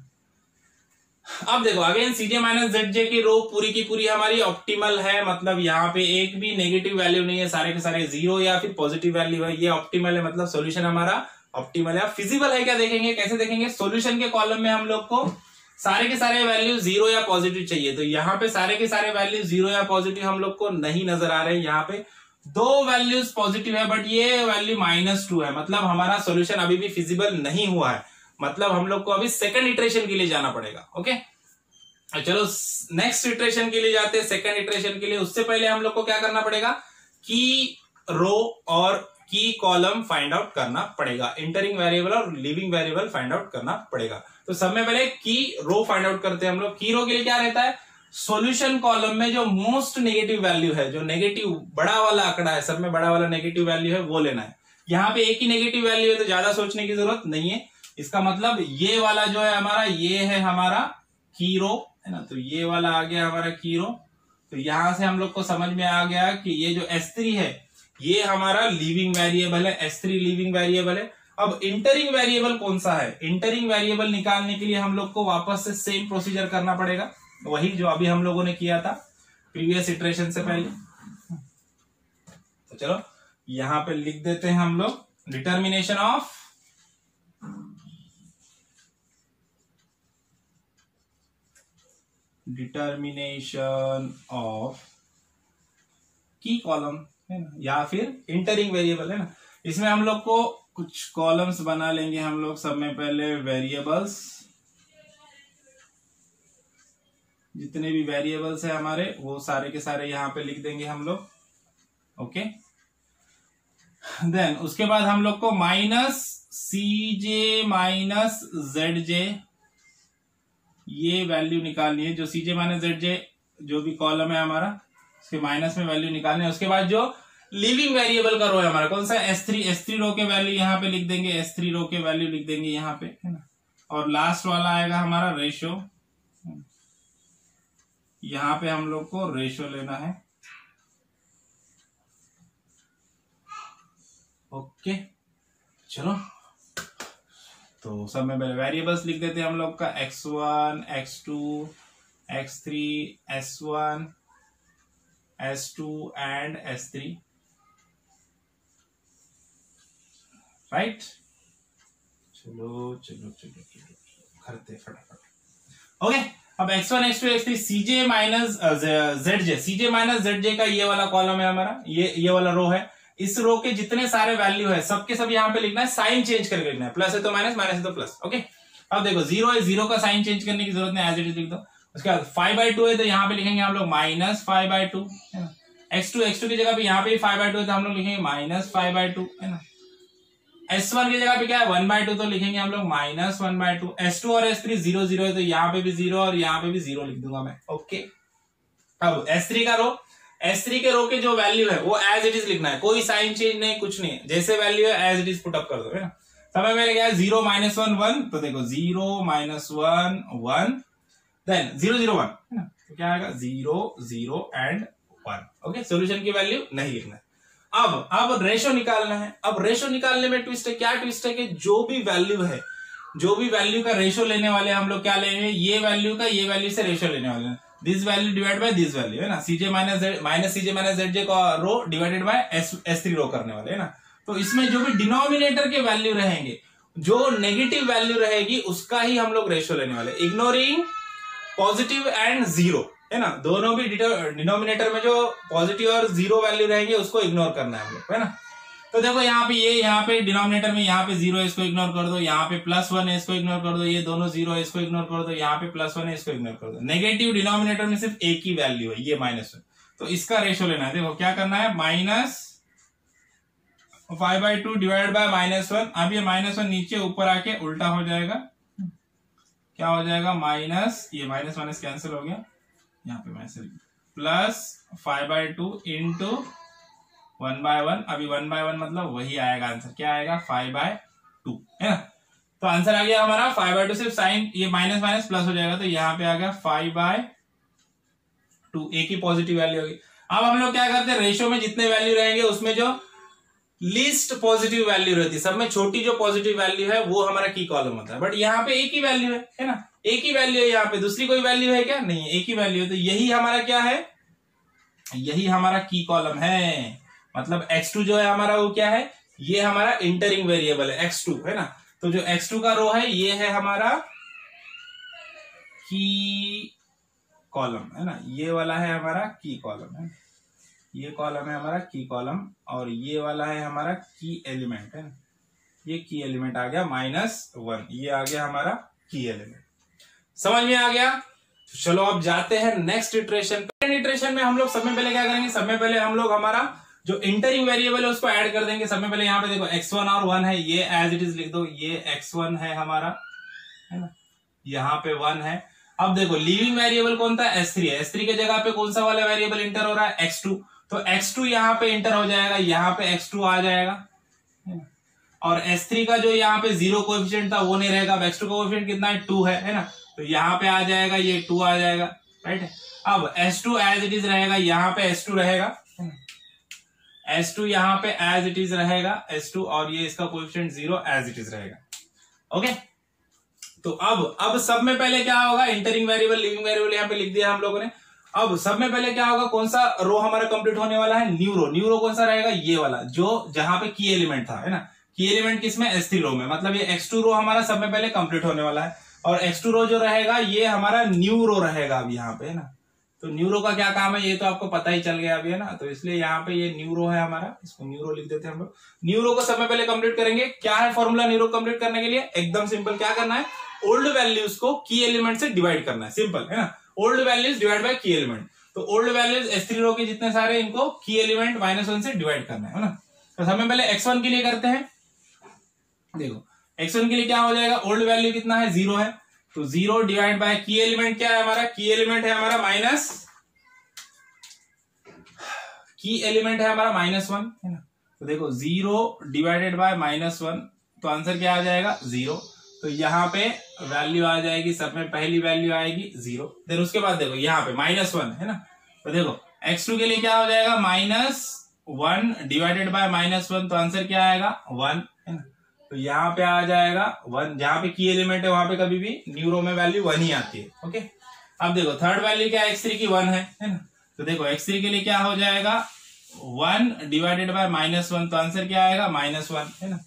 अब देखो अगेन CJ माइनस ZJ की रो पूरी की पूरी हमारी ऑप्टिमल है, मतलब यहाँ पे एक भी नेगेटिव वैल्यू नहीं है, सारे के सारे 0 या फिर पॉजिटिव वैल्यू है, ये ऑप्टिमल है, मतलब सॉल्यूशन हमारा ऑप्टिमल है। फिजिबल है क्या देखेंगे, कैसे देखेंगे, सॉल्यूशन के कॉलम में हम लोग को सारे के सारे वैल्यू 0 या पॉजिटिव चाहिए, तो यहाँ पे सारे के सारे वैल्यू 0 या पॉजिटिव हम लोग को नहीं नजर आ रहे हैं। यहाँ पे 2 वैल्यूज पॉजिटिव है बट ये वैल्यू -2 है, मतलब हमारा सॉल्यूशन अभी भी फिजिबल नहीं हुआ है, मतलब हम लोग को अभी सेकंड इटरेशन के लिए जाना पड़ेगा। ओके चलो नेक्स्ट इटरेशन के लिए जाते हैं, सेकंड इटरेशन के लिए। उससे पहले हम लोग को क्या करना पड़ेगा, की रो और की कॉलम फाइंड आउट करना पड़ेगा, इंटरिंग वेरिएबल और लीविंग वेरिएबल फाइंड आउट करना पड़ेगा। तो सब में पहले की रो फाइंड आउट करते हैं हम लोग। की रो के लिए क्या रहता है, सॉल्यूशन कॉलम में जो मोस्ट नेगेटिव वैल्यू है, जो नेगेटिव बड़ा वाला आंकड़ा है, सब में बड़ा वाला नेगेटिव वैल्यू है वो लेना है। यहाँ पे एक ही नेगेटिव वैल्यू है तो ज्यादा सोचने की जरूरत नहीं है। इसका मतलब ये वाला जो है हमारा, ये है हमारा की रो है ना, तो ये वाला आ गया हमारा की रो। तो यहां से हम लोग को समझ में आ गया कि ये जो S3 है ये हमारा लीविंग वेरिएबल है, S3 लीविंग वेरिएबल है। अब इंटरिंग वेरिएबल कौन सा है, इंटरिंग वेरिएबल निकालने के लिए हम लोग को वापस से सेम प्रोसीजर करना पड़ेगा, वही जो अभी हम लोगों ने किया था प्रीवियस इटरेशन से पहले। तो चलो यहां पे लिख देते हैं हम लोग डिटर्मिनेशन ऑफ की कॉलम है ना, या फिर इंटरिंग वेरिएबल है ना। इसमें हम लोग को कुछ कॉलम्स बना लेंगे हम लोग, सब में पहले वेरिएबल्स, जितने भी वेरिएबल्स है हमारे वो सारे के सारे यहाँ पे लिख देंगे हम लोग। ओके देन उसके बाद हम लोग को -CJ माइनस ZJ ये वैल्यू निकालनी है, जो CJ माइनस ZJ जो भी कॉलम है हमारा उसके माइनस में वैल्यू निकालनी है। उसके बाद जो लिविंग वेरिएबल का रो है हमारा कौन सा, S3 रो के वैल्यू यहाँ पे लिख देंगे, S3 रो के वैल्यू लिख देंगे यहाँ पे है ना। और लास्ट वाला आएगा हमारा रेशो, यहाँ पे हम लोग को रेशो लेना है। ओके चलो तो सब में पहले वेरिएबल्स लिख देते हैं हम लोग का, x1 x2 x3 s1 s2 and s3 right. चलो चलो चलो चलो करते फटाफट। ओके अब x1 x2 x3 CJ minus ZJ, CJ minus ZJ का ये वाला कॉलम है हमारा, ये वाला रो है, इस रो के जितने सारे वैल्यू है सबके सब यहाँ पे लिखना है, साइन चेंज करके लिखना है, प्लस है तो माइनस, माइनस है तो प्लस। ओके, अब देखो 0 है, 0 का साइन चेंज करने की जरूरत नहीं, एज इट इज लिख दो। उसके बाद 5/2 है तो यहाँ पे लिखेंगे हम लोग -5/2 है ना। x2 की जगह पे यहाँ पे 5/2 है तो हम लोग लिखेंगे -5/2 है ना। S1 की जगह पे क्या है 1/2 तो लिखेंगे हम लोग -1/2। S2 और S3 0 0 है तो यहाँ पे भी 0 और यहाँ पे भी 0 लिख दूंगा मैं। ओके, अब S3 का रो, S3 के रो के जो वैल्यू है वो एज इट इज लिखना है, कोई साइन चेंज नहीं, कुछ नहीं, जैसे वैल्यू है as it is put up कर दो है ना। समय मेरे क्या है 0 -1 1, तो देखो 0 -1 1 देन 0 0 1 है ना, तो क्या आएगा 0 0 एंड 1। ओके, सॉल्यूशन की वैल्यू नहीं लिखना है। अब रेशो निकालना है। अब रेशो निकालने में ट्विस्ट है, क्या ट्विस्ट है कि जो भी वैल्यू है, जो भी वैल्यू का रेशो लेने वाले हम लोग क्या लेंगे, ये वैल्यू का ये वैल्यू से रेशो लेने वाले हैं, this value divide by this value है ना, CJ माइनस ZJ का रो डिवाइडेड बाय S3 रो करने वाले है ना। तो इसमें जो भी डिनोमिनेटर के वैल्यू रहेंगे, जो नेगेटिव वैल्यू रहेगी उसका ही हम लोग रेशो लेने वाले, इग्नोरिंग पॉजिटिव एंड जीरो है ना। दोनों भी डिनोमिनेटर में जो पॉजिटिव और जीरो वैल्यू रहेंगे उसको इग्नोर करना है हम लोग है ना। तो देखो यहाँ पे ये, यहाँ पे डिनोमिनेटर में यहाँ पे 0 है, इसको इग्नोर कर दो, यहाँ पे +1 है, इसको इग्नोर कर दो, ये दोनों 0 है, इसको इग्नोर कर दो, यहाँ पे +1 है, इसको इग्नोर कर दो। नेगेटिव डिनोमिनेटर में सिर्फ एक ही वैल्यू है, ये -1, तो इसका रेशो लेना है। देखो क्या करना है, -5/2 डिवाइड बाय -1। अब ये -1 नीचे ऊपर आके उल्टा हो जाएगा, क्या हो जाएगा माइनस, ये माइनस माइनस कैंसिल हो गया, यहाँ पे मैसेज +5/2 इंटू 1/1। अभी 1/1 मतलब वही आएगा आंसर, क्या आएगा 5/2 है ना। तो आंसर आ गया हमारा 5/2, सिर्फ साइन ये माइनस माइनस प्लस हो जाएगा, तो यहाँ पे आ गया 5/2, एक ही पॉजिटिव वैल्यू होगी। अब हम लोग क्या करते हैं, रेशियो में जितने वैल्यू रहेंगे उसमें जो लीस्ट पॉजिटिव वैल्यू रहती है, सब में छोटी जो पॉजिटिव वैल्यू है वो हमारा की कॉलम होता है। बट यहाँ पे एक ही वैल्यू है ना, एक ही वैल्यू है, यहाँ पे दूसरी कोई वैल्यू है क्या, नहीं, एक ही वैल्यू है। तो यही हमारा क्या है, यही हमारा की कॉलम है। मतलब x2 जो है हमारा वो क्या है, ये हमारा इंटरिंग वेरिएबल है x2 है ना। तो जो x2 का रो है ये है हमारा की कॉलम है ना, ये वाला है हमारा की कॉलम है, ये कॉलम है हमारा की कॉलम, और ये वाला है हमारा की एलिमेंट है ना, ये की एलिमेंट आ गया -1, ये आ गया हमारा की एलिमेंट। समझ में आ गया। तो चलो अब जाते हैं नेक्स्ट इटरेशन। इटरेशन में हम लोग सब में पहले क्या करेंगे, सब में पहले हम लोग हमारा जो इंटरिंग वेरिएबल है उसको ऐड कर देंगे। सब में पहले यहाँ पे देखो x1 और 1 है, ये एज इट इज लिख दो, ये x1 है हमारा है ना, यहाँ पे 1 है। अब देखो लिविंग वेरिएबल कौन था, S3 है, S3 के जगह पे कौन सा वाला वेरिएबल इंटर हो रहा है, x2, तो x2 यहाँ पे इंटर हो जाएगा, यहाँ पे x2 आ जाएगा है ना। और S3 का जो यहाँ पे 0 कोएफिशिएंट था वो नहीं रहेगा, अब x2 का कोएफिशिएंट कितना है 2 है ना, तो यहाँ पे आ जाएगा, ये 2 आ जाएगा, राइट। अब S2 एज इट इज रहेगा, यहाँ पे S2 रहेगा, S2 यहाँ पे एज इट इज रहेगा S2, और ये इसका कोएफिशिएंट 0 एज इट इज रहेगा। ओके, तो अब सब में पहले क्या होगा, इंटरिंग वेरिएबल लिविंग वेरिएबल यहाँ पे लिख दिया हम लोगों ने। अब सब में पहले क्या होगा, कौन सा रो हमारा कंप्लीट होने वाला है, न्यू रो। न्यू रो कौन सा रहेगा, ये वाला जो जहां पे की एलिमेंट था है ना, की एलिमेंट किसमें, S3 रो में, मतलब ये x2 रो हमारा सब में पहले कंप्लीट होने वाला है। और x2 रो जो रहेगा ये हमारा न्यू रो रहेगा अब यहाँ पे है ना। तो न्यू रो का क्या काम है ये तो आपको पता ही चल गया अभी है ना, तो इसलिए यहाँ पे ये न्यू रो है हमारा, इसको न्यू रो लिख देते हैं हम लोग। न्यू रो को सब में पहले कंप्लीट करेंगे। क्या है फॉर्मूला न्यू रो कंप्लीट करने के लिए, एकदम सिंपल, क्या करना है, ओल्ड वैल्यूज को की एलिमेंट से डिवाइड करना है, सिंपल है ना। ओल्ड वैल्यूज डिवाइड बाय की एलिमेंट, तो ओल्ड वैल्यूज S3 रो के जितने सारे इनको की एलिमेंट -1 से डिवाइड करना है ना। तो सबसे पहले x1 के लिए करते हैं। देखो x1 के लिए क्या हो जाएगा, ओल्ड वैल्यू कितना है 0 है, तो 0 डिवाइड बाय की एलिमेंट क्या है हमारा, की एलिमेंट है हमारा -1 है ना। तो देखो 0 डिवाइडेड बाय -1, तो आंसर क्या आ जाएगा 0। तो यहाँ पे वैल्यू आ जाएगी, सब में पहली वैल्यू आएगी 0। देन उसके बाद देखो यहाँ पे -1 है ना, तो देखो x2 के लिए क्या हो जाएगा -1 डिवाइडेड बाय -1, तो आंसर क्या आएगा 1 है ना। तो यहाँ पे आ जाएगा 1, जहां पे की एलिमेंट है वहां पे कभी भी न्यू रो में वैल्यू 1 ही आती है। ओके, अब देखो थर्ड वैल्यू क्या है, x3 की 1 है ना। तो देखो x3 के लिए क्या हो जाएगा 1 डिवाइडेड बाय -1, तो आंसर क्या आएगा -1 है ना।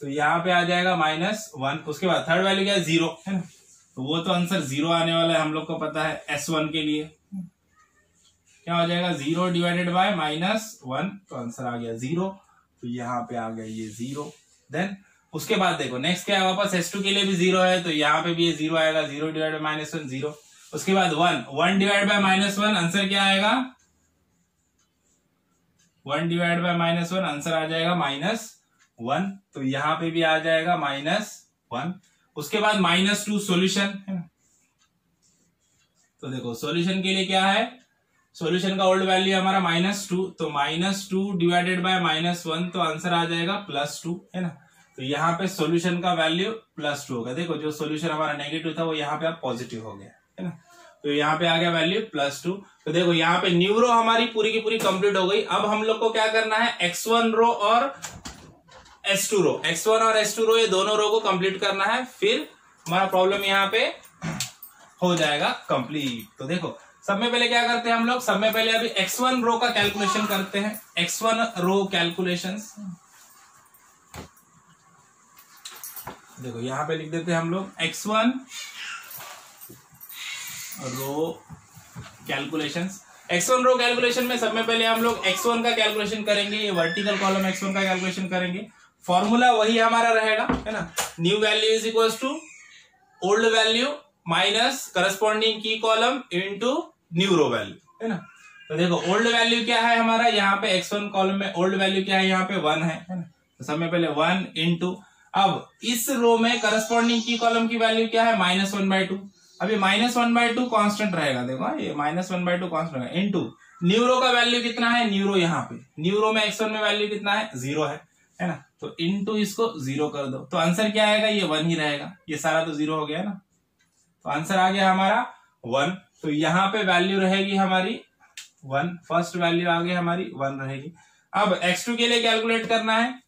तो यहाँ पे आ जाएगा -1। उसके बाद थर्ड वैल्यू क्या है 0 है ना, तो वो तो आंसर 0 आने वाला है, हम लोग को पता है। S1 के लिए क्या हो जाएगा 0 डिवाइडेड बाय -1, तो आंसर आ गया 0। तो यहाँ पे आ गया ये 0। देन उसके बाद देखो नेक्स्ट क्या है, वापस S2 के लिए भी 0 है, तो यहाँ पे भी ये 0 आएगा, 0 डिवाइड बाय -1 0। उसके बाद 1 डिवाइड बाय -1, आंसर क्या आएगा, 1 डिवाइड बाय -1, आंसर आ जाएगा -1। तो यहाँ पे भी आ जाएगा -1। उसके बाद -2 सॉल्यूशन है ना, तो देखो सॉल्यूशन के लिए क्या है, सॉल्यूशन का ओल्ड वैल्यू हमारा -2, तो -2 डिवाइडेड बाय -1, तो आंसर आ जाएगा +2 है ना। तो यहाँ पे सॉल्यूशन का वैल्यू +2 होगा। देखो जो सॉल्यूशन हमारा नेगेटिव था वो यहाँ पे अब पॉजिटिव हो गया है ना, तो यहाँ पे आ गया वैल्यू +2। तो देखो यहाँ पे न्यू रो हमारी पूरी की पूरी कंप्लीट हो गई। अब हम लोग को क्या करना है, x1 रो और S2 रो, x1 और S2 रो, ये दोनों रो को कंप्लीट करना है, फिर हमारा प्रॉब्लम यहाँ पे हो जाएगा कंप्लीट। तो देखो सब में पहले क्या करते हैं हम लोग, सब में पहले अभी x1 रो का कैलकुलेशन करते हैं, x1 रो कैलकुलेशंस। देखो यहां पे लिख देते हैं हम लोग x1 रो कैलकुलेशंस। x1 रो कैलकुलेशन में सब में पहले हम लोग x1 का कैलकुलेशन करेंगे, ये वर्टिकल कॉलम x1 का कैलकुलेशन करेंगे। फॉर्मूला वही हमारा रहेगा है ना, new value is equal to old value minus corresponding की column into new row value है ना। तो देखो ओल्ड वैल्यू क्या है हमारा, यहाँ पे x1 कॉलम में ओल्ड वैल्यू क्या है, यहाँ पे 1 है ना। तो सब में पहले 1 इंटू, अब इस रो में करस्पॉन्डिंग की कॉलम की वैल्यू क्या है, -1/2। अभी -1/2 कांस्टेंट रहेगा, देखो ये -1/2 कांस्टेंट है, इंटू न्यू रो का वैल्यू कितना है, न्यू रो यहाँ पे न्यू रो में x1 में वैल्यू कितना है, 0 है ना। तो इंटू इसको 0 कर दो, तो आंसर क्या आएगा, ये 1 ही रहेगा, ये सारा तो 0 हो गया ना। तो आंसर आ गया हमारा 1। तो यहाँ पे वैल्यू रहेगी हमारी 1, फर्स्ट वैल्यू आ गई हमारी 1 रहेगी। अब x2 के लिए कैलकुलेट करना है,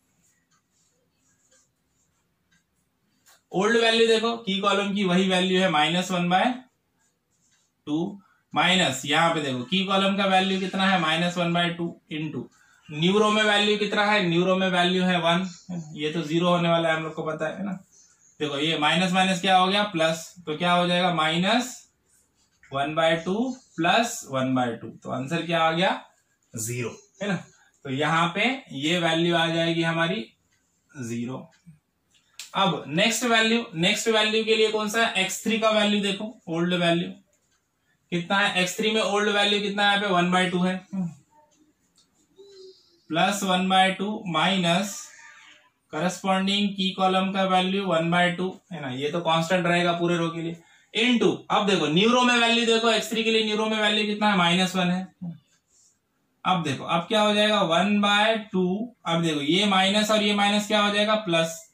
ओल्ड वैल्यू देखो की कॉलम की वही वैल्यू है -1/2 माइनस, यहाँ पे देखो की कॉलम का वैल्यू कितना है -1/2 इंटू न्यू रो में वैल्यू कितना है, न्यू रो में वैल्यू है 1, ये तो 0 होने वाला है हम लोग को पता है ना। देखो ये माइनस माइनस क्या हो गया प्लस, तो क्या हो जाएगा -1/2 + 1/2, तो आंसर क्या आ गया 0 है ना। तो यहाँ पे ये वैल्यू आ जाएगी हमारी 0। अब नेक्स्ट वैल्यू के लिए कौन सा है, x3 का वैल्यू देखो, ओल्ड वैल्यू कितना है, x3 में ओल्ड वैल्यू कितना है, यहाँ पे 1/2 है, प्लस 1/2 माइनस करस्पॉन्डिंग की कॉलम का वैल्यू 1/2 है ना, ये तो कांस्टेंट रहेगा पूरे रो के लिए, इनटू अब देखो न्यू रो में वैल्यू देखो, x3 के लिए न्यू रो में वैल्यू कितना है -1 है। अब देखो अब क्या हो जाएगा 1/2, अब देखो ये माइनस और ये माइनस क्या हो जाएगा प्लस,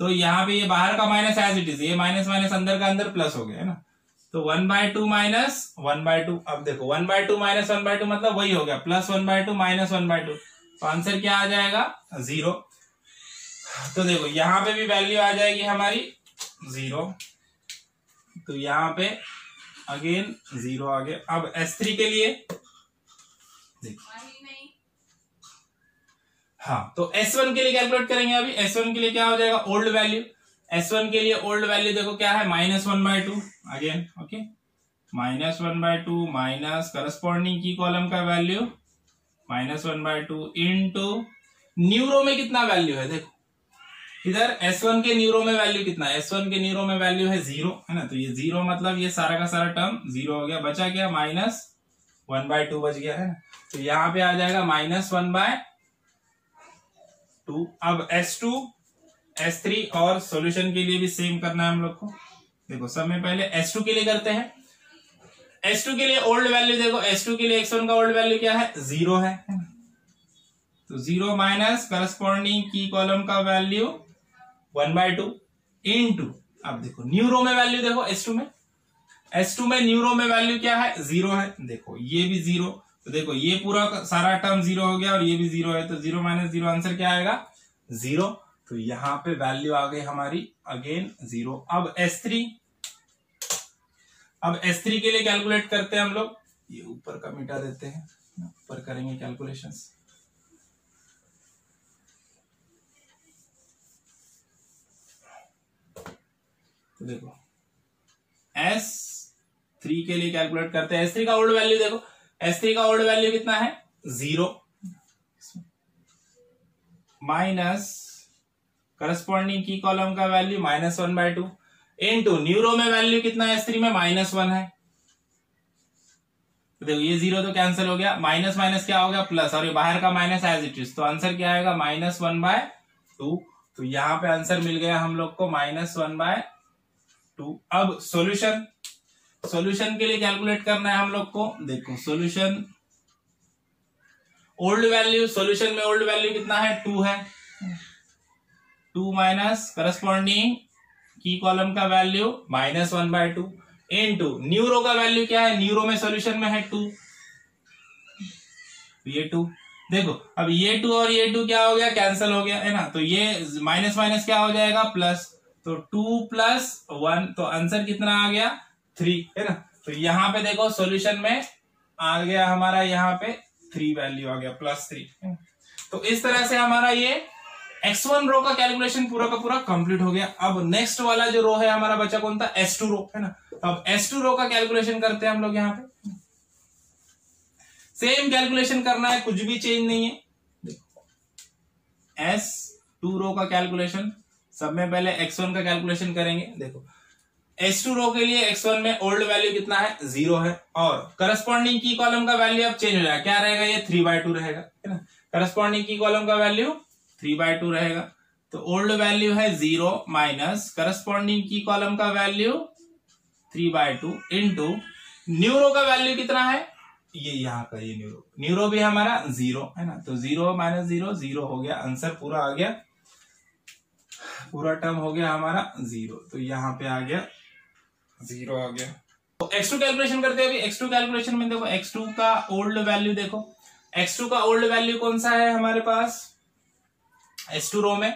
तो यहाँ पे ये बाहर का माइनस एज इट इज, ये माइनस माइनस अंदर का अंदर प्लस हो गया है ना। तो 1/2 माइनस 1/2, अब देखो 1/2 माइनस 1/2 मतलब वही हो गया प्लस 1/2 माइनस 1/2, तो आंसर क्या आ जाएगा 0। तो देखो यहाँ पे भी वैल्यू आ जाएगी हमारी 0, तो यहाँ पे अगेन 0 आ गया। अब S3 के लिए हाँ, तो S1 के लिए कैलकुलेट करेंगे। अभी S1 के लिए क्या हो जाएगा, ओल्ड वैल्यू, S1 के लिए ओल्ड वैल्यू देखो क्या है -1/2 अगेन, ओके, -1/2 माइनस करस्पॉन्डिंग की कॉलम का वैल्यू -1/2 इनटू न्यू रो में कितना वैल्यू है, देखो इधर S1 के न्यू रो में वैल्यू कितना है, S1 के न्यू रो में वैल्यू है 0 है ना, तो ये 0 मतलब ये सारा का सारा टर्म 0 हो गया, बचा क्या -1/2 बच गया है ना। तो यहाँ पे आ जाएगा -1/2। अब S2 S3 और सॉल्यूशन के लिए भी सेम करना है हम लोग को। देखो सब में पहले S2 के लिए करते हैं, S2 के लिए ओल्ड वैल्यू देखो, S2 के लिए x1 का ओल्ड वैल्यू क्या है 0 है, तो 0 माइनस करस्पॉन्डिंग की कॉलम का वैल्यू 1/2 इनटू, अब देखो न्यू रो में वैल्यू देखो S2 में न्यू रो में वैल्यू क्या है 0 है, देखो ये भी 0, तो देखो ये पूरा सारा टर्म 0 हो गया और ये भी 0 है, तो 0 माइनस 0 आंसर क्या आएगा 0। तो यहाँ पे वैल्यू आ गई हमारी अगेन 0। अब S3 के लिए कैलकुलेट करते हैं हम लोग, ये ऊपर का मिटा देते हैं, ऊपर करेंगे कैलकुलेशंस। तो देखो S3 के लिए कैलकुलेट करते हैं, S3 का ओल्ड वैल्यू देखो, S3 का ओल्ड वैल्यू कितना है 0, माइनस करस्पॉन्डिंग की कॉलम का वैल्यू -1/2 इनटू न्यू रो में वैल्यू कितना है S3 में -1 है। तो देखो ये 0 तो कैंसिल हो गया, माइनस माइनस क्या हो गया प्लस, और ये बाहर का माइनस एज इट इज, तो आंसर क्या आएगा -1/2। तो यहाँ पे आंसर मिल गया हम लोग को -1/2। अब सॉल्यूशन के लिए कैलकुलेट करना है हम लोग को। देखो सॉल्यूशन ओल्ड वैल्यू, सॉल्यूशन में ओल्ड वैल्यू कितना है 2 है, 2 माइनस करस्पॉन्डिंग की कॉलम का वैल्यू -1/2 इनटू न्यू रो का वैल्यू क्या है, न्यू रो में सॉल्यूशन में है 2, ये 2। देखो अब ये 2 और ये 2 क्या हो गया, कैंसिल हो गया है ना, तो ये माइनस माइनस क्या हो जाएगा प्लस, तो 2 + 1, तो आंसर कितना आ गया 3 है ना। तो यहाँ पे देखो सॉल्यूशन में आ गया हमारा यहाँ पे 3 वैल्यू आ गया +3। तो इस तरह से हमारा ये x1 रो का कैलकुलेशन पूरा का पूरा कंप्लीट हो गया। अब नेक्स्ट वाला जो रो है हमारा बचा कौन था, S2 रो है ना। अब S2 रो का कैलकुलेशन करते हैं हम लोग। यहाँ पे सेम कैलकुलेशन करना है, कुछ भी चेंज नहीं है। S2 रो का कैलकुलेशन, सब में पहले x1 का कैलकुलेशन करेंगे। देखो S2 रो के लिए x1 में ओल्ड वैल्यू कितना है 0 है, और करस्पॉन्डिंग की कॉलम का वैल्यू अब चेंज हो जाएगा, क्या रहेगा ये 3/2 रहेगा है ना। करस्पॉन्डिंग की कॉलम का वैल्यू 3/2 रहेगा, तो ओल्ड वैल्यू है 0 माइनस करस्पॉन्डिंग की कॉलम का वैल्यू 3/2 इनटू न्यू रो का वैल्यू कितना है, ये यहाँ का ये न्यू रो भी हमारा 0 है ना। तो 0 - 0 0 हो गया, आंसर पूरा आ गया, पूरा टर्म हो गया हमारा 0। तो यहाँ पे आ गया 0 आ गया। तो x2 कैलकुलेशन करते हैं। अभी x2 कैलकुलेशन में देखो x2 का ओल्ड वैल्यू, देखो x2 का ओल्ड वैल्यू कौन सा है हमारे पास S2 रो में,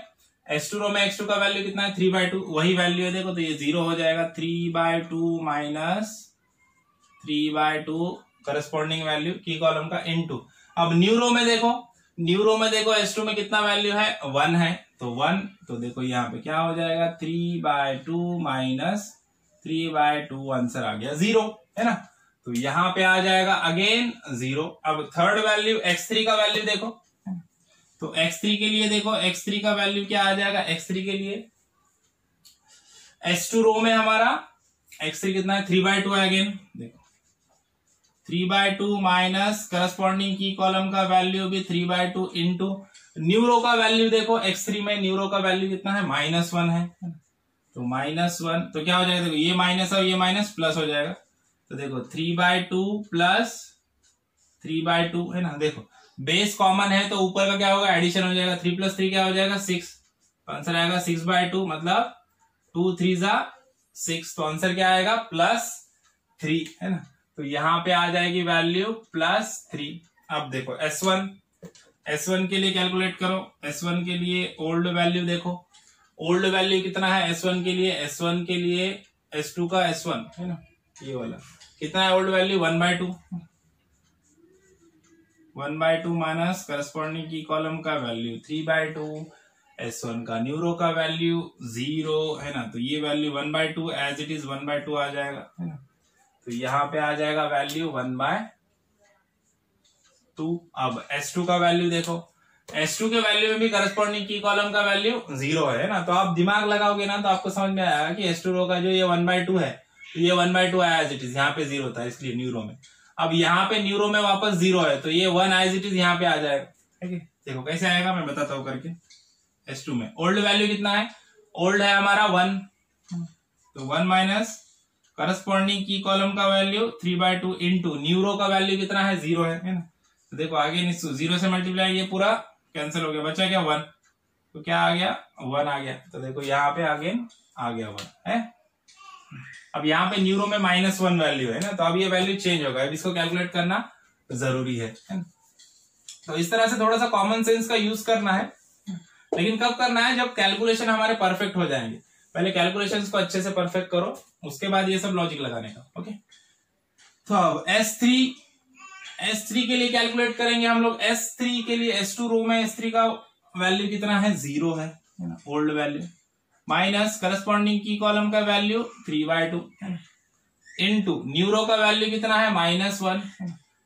x2 का वैल्यू कितना है 3/2, वही वैल्यू है। देखो तो ये 0 हो जाएगा, 3/2 माइनस 3/2 करस्पॉन्डिंग वैल्यू की कॉलम का इनटू। अब न्यू रो में देखो, S2 में कितना वैल्यू है 1 है, तो 1, तो देखो यहाँ पे क्या हो जाएगा 3/2 माइनस 3/2, आंसर आ गया 0 है ना। तो यहाँ पे आ जाएगा अगेन 0। अब थर्ड वैल्यू x3 का वैल्यू देखो, तो x3 के लिए देखो x3 का वैल्यू क्या आ जाएगा, x3 के लिए S2 रो में हमारा x3 कितना है 3/2 है। अगेन देखो 3/2 माइनस करस्पॉन्डिंग की कॉलम का वैल्यू भी 3/2 इनटू न्यू रो का वैल्यू देखो x3 में न्यू रो का वैल्यू कितना है -1 है, तो -1, तो क्या हो जाएगा देखो ये माइनस और ये माइनस प्लस हो जाएगा, तो देखो 3/2 प्लस 3/2 है ना। देखो बेस कॉमन है तो ऊपर का क्या होगा एडिशन हो जाएगा, 3 + 3 क्या हो जाएगा 6, तो आंसर आएगा 6/2, मतलब 2 3 6, तो आंसर क्या आएगा +3 है ना। तो यहाँ पे आ जाएगी वैल्यू +3। अब देखो S1 के लिए कैलकुलेट करो। S1 के लिए ओल्ड वैल्यू देखो, ओल्ड वैल्यू कितना है S1 के लिए, S1 के लिए S2 का S1 है ना, ये वाला कितना है ओल्ड वैल्यू 1/2, 1/2 माइनस करस्पॉन्डिंग की कॉलम का वैल्यू 3/2, S1 का न्यू रो का वैल्यू 0 है ना, तो ये वैल्यू 1/2 एज इट इज 1/2 आ जाएगा है ना। तो यहाँ पे आ जाएगा वैल्यू 1/2। अब S2 का वैल्यू देखो, S2 के वैल्यू में भी करस्पॉन्डिंग की कॉलम का वैल्यू 0 है ना, तो आप दिमाग लगाओगे ना तो आपको समझ में आएगा कि S2 रो का जो ये 1/2 है, तो ये 1/2 आया एज इट इज, यहाँ पे 0 था इसलिए न्यू रो में। अब यहाँ पे न्यू रो में वापस 0 है, तो ये 1 एज इट इज यहाँ पे आ जाएगा। ठीक है, देखो कैसे आएगा मैं बताता हूँ करके। S2 में ओल्ड वैल्यू कितना है, ओल्ड है हमारा 1, तो 1 माइनस करस्पॉन्डिंग की कॉलम का वैल्यू 3/2 इनटू न्यू रो का वैल्यू कितना है 0 है ना। तो देखो आगे 0 से मल्टीप्लाई ये पूरा कैंसिल हो गया, बचा क्या 1, तो क्या आ गया 1 आ गया। तो देखो यहाँ पे अगेन आ गया 1 है। अब यहाँ पे न्यू रो में -1 वैल्यू है ना, तो अब ये वैल्यू चेंज होगा, अब इसको कैलकुलेट करना जरूरी है ना? तो इस तरह से थोड़ा सा कॉमन सेंस का यूज करना है, लेकिन कब करना है जब कैलकुलेशन हमारे परफेक्ट हो जाएंगे। पहले कैलकुलेशंस को अच्छे से परफेक्ट करो, उसके बाद ये सब लॉजिक लगाने का। ओके, तो अब S3 के लिए कैलकुलेट करेंगे हम लोग। S3 के लिए S2 रो में S3 का वैल्यू कितना है 0 है ना, ओल्ड वैल्यू, माइनस करस्पॉन्डिंग की कॉलम का वैल्यू 3/2 इनटू न्यू रो का वैल्यू कितना है -1।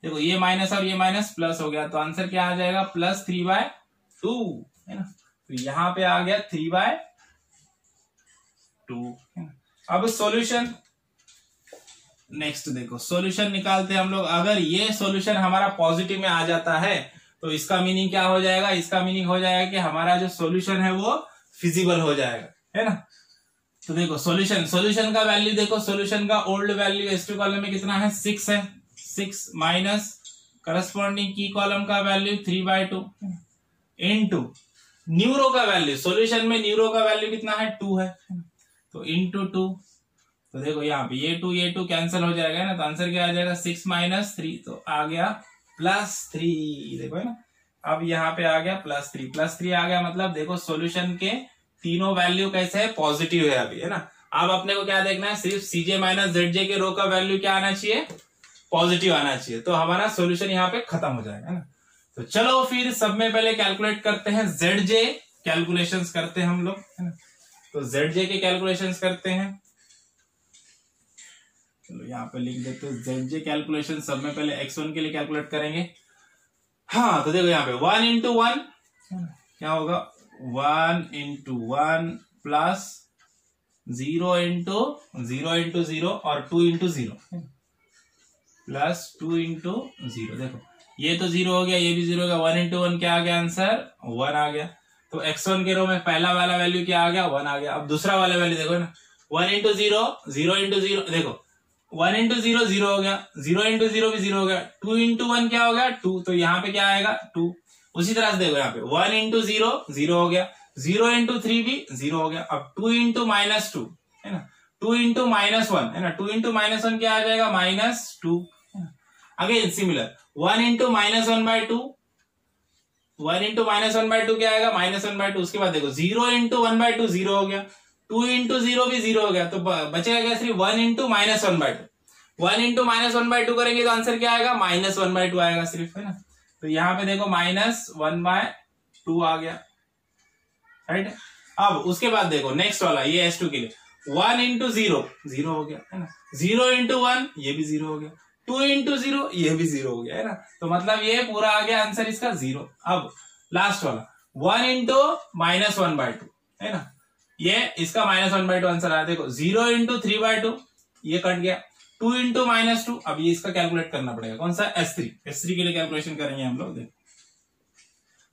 देखो ये माइनस और ये माइनस प्लस हो गया, तो आंसर क्या आ जाएगा +3/2 है ना। तो यहाँ पे आ गया 3/2 है ना। अब सॉल्यूशन नेक्स्ट देखो, सॉल्यूशन निकालते हैं हम लोग। अगर ये सॉल्यूशन हमारा पॉजिटिव में आ जाता है तो इसका मीनिंग क्या हो जाएगा, इसका मीनिंग हो जाएगा कि हमारा जो सॉल्यूशन है वो फिजिबल हो जाएगा, है ना। तो देखो सॉल्यूशन का वैल्यू देखो, सॉल्यूशन का ओल्ड वैल्यू S2 कॉलम में कितना है, 6 है। 6 माइनस करस्पॉन्डिंग की कॉलम का वैल्यू 3/2 इनटू न्यू रो का वैल्यू, सॉल्यूशन में न्यू रो का वैल्यू कितना है, 2 है, तो इनटू 2। तो देखो यहाँ पे ये 2 कैंसिल हो जाएगा ना, तो आंसर क्या आ जाएगा, 6 माइनस 3, तो आ गया +3। देखो है ना, अब यहाँ पे आ गया +3 आ गया। मतलब देखो सॉल्यूशन के तीनों वैल्यू कैसे है, पॉजिटिव है अभी, है ना। अब अपने को क्या देखना है, सिर्फ CJ माइनस ZJ के रो का वैल्यू क्या आना चाहिए, पॉजिटिव आना चाहिए, तो हमारा सॉल्यूशन यहाँ पे खत्म हो जाएगा, है ना। तो चलो फिर सब में पहले कैलकुलेट करते हैं ZJ, कैलकुलेशंस करते हैं हम लोग, है ना। तो ZJ के कैलकुलेशंस करते हैं। चलो यहाँ पे लिख देते हैं ZJ कैलकुलेशन। सब में पहले x1 के लिए कैलकुलेट करेंगे। हाँ तो देखो यहाँ पे 1 इंटू 1 क्या होगा, 1 इंटू 1 प्लस 0 इंटू 0 और 2 इंटू 0 प्लस 2 इंटू 0। देखो ये तो 0 हो गया, ये भी 0 हो गया। 1 इंटू 1 क्या आ गया, आंसर 1 आ गया। तो x1 के रो में पहला वाला वैल्यू क्या आ गया, 1 आ गया। अब दूसरा वाला वैल्यू देखो ना, 1 इंटू 0 0 इंटू 0, देखो 1 इंटू 0 0 हो गया, 0 इंटू 0 भी 0 हो गया, 2 इंटू 1 क्या हो गया, 2, तो यहाँ पे क्या आएगा 2। उसी तरह से देखो यहाँ पे 1 इंटू 0 0 हो गया, 0 इंटू 3 भी 0 हो गया। अब 2 इंटू -2 है ना, 2 इंटू -1 है ना, 2 इंटू -1 क्या आ जाएगा, -2। अगेन सिमिलर 1 इंटू -1/2, 1 इंटू -1/2 क्या आएगा, -1/2। उसके बाद देखो 0 इंटू 1/2 0 हो गया, 2 इंटू 0 भी 0 हो गया, तो बचेगा क्या, सिर्फ 1 इंटू -1/2। 1 इंटू -1/2 करेंगे तो आंसर क्या आएगा, -1/2 आएगा सिर्फ, है ना। तो यहाँ पे देखो -1/2 आ गया, राइट। अब उसके बाद देखो नेक्स्ट वाला, ये S2 के लिए 1 इंटू 0 0 हो गया, है ना। 0 इंटू 1 ये भी 0 हो गया, 2 इंटू 0 ये भी 0 हो गया, है ना। तो मतलब ये पूरा आ गया आंसर इसका 0। अब लास्ट वाला 1 इंटू -1/2 है ना, ये इसका -1/2 आंसर आया। देखो 0 इंटू 3/2 ये कट गया, 2 इंटू -2। अब ये इसका कैलकुलेट करना पड़ेगा, कौन सा, S3 के लिए कैलकुलेशन करेंगे हम लोग। देखो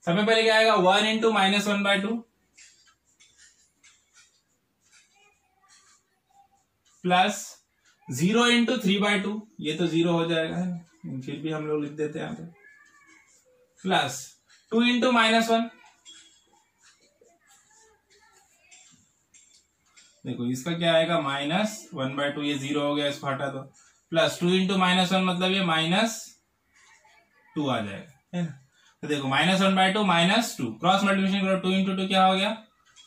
सबसे पहले क्या आएगा, 1 इंटू -1/2 प्लस 0 इंटू 3/2, ये तो 0 हो जाएगा, है ना, फिर भी हम लोग लिख देते हैं यहाँ पे, प्लस 2 इंटू -1। देखो इसका क्या आएगा, -1/2, ये 0 हो गया, इसको हटा दो, प्लस 2 इंटू -1 मतलब ये -2 आ जाएगा, है ना। तो देखो -1/2 -2 क्रॉस मल्टीप्लिकेशन करो, 2 इंटू 2 क्या हो गया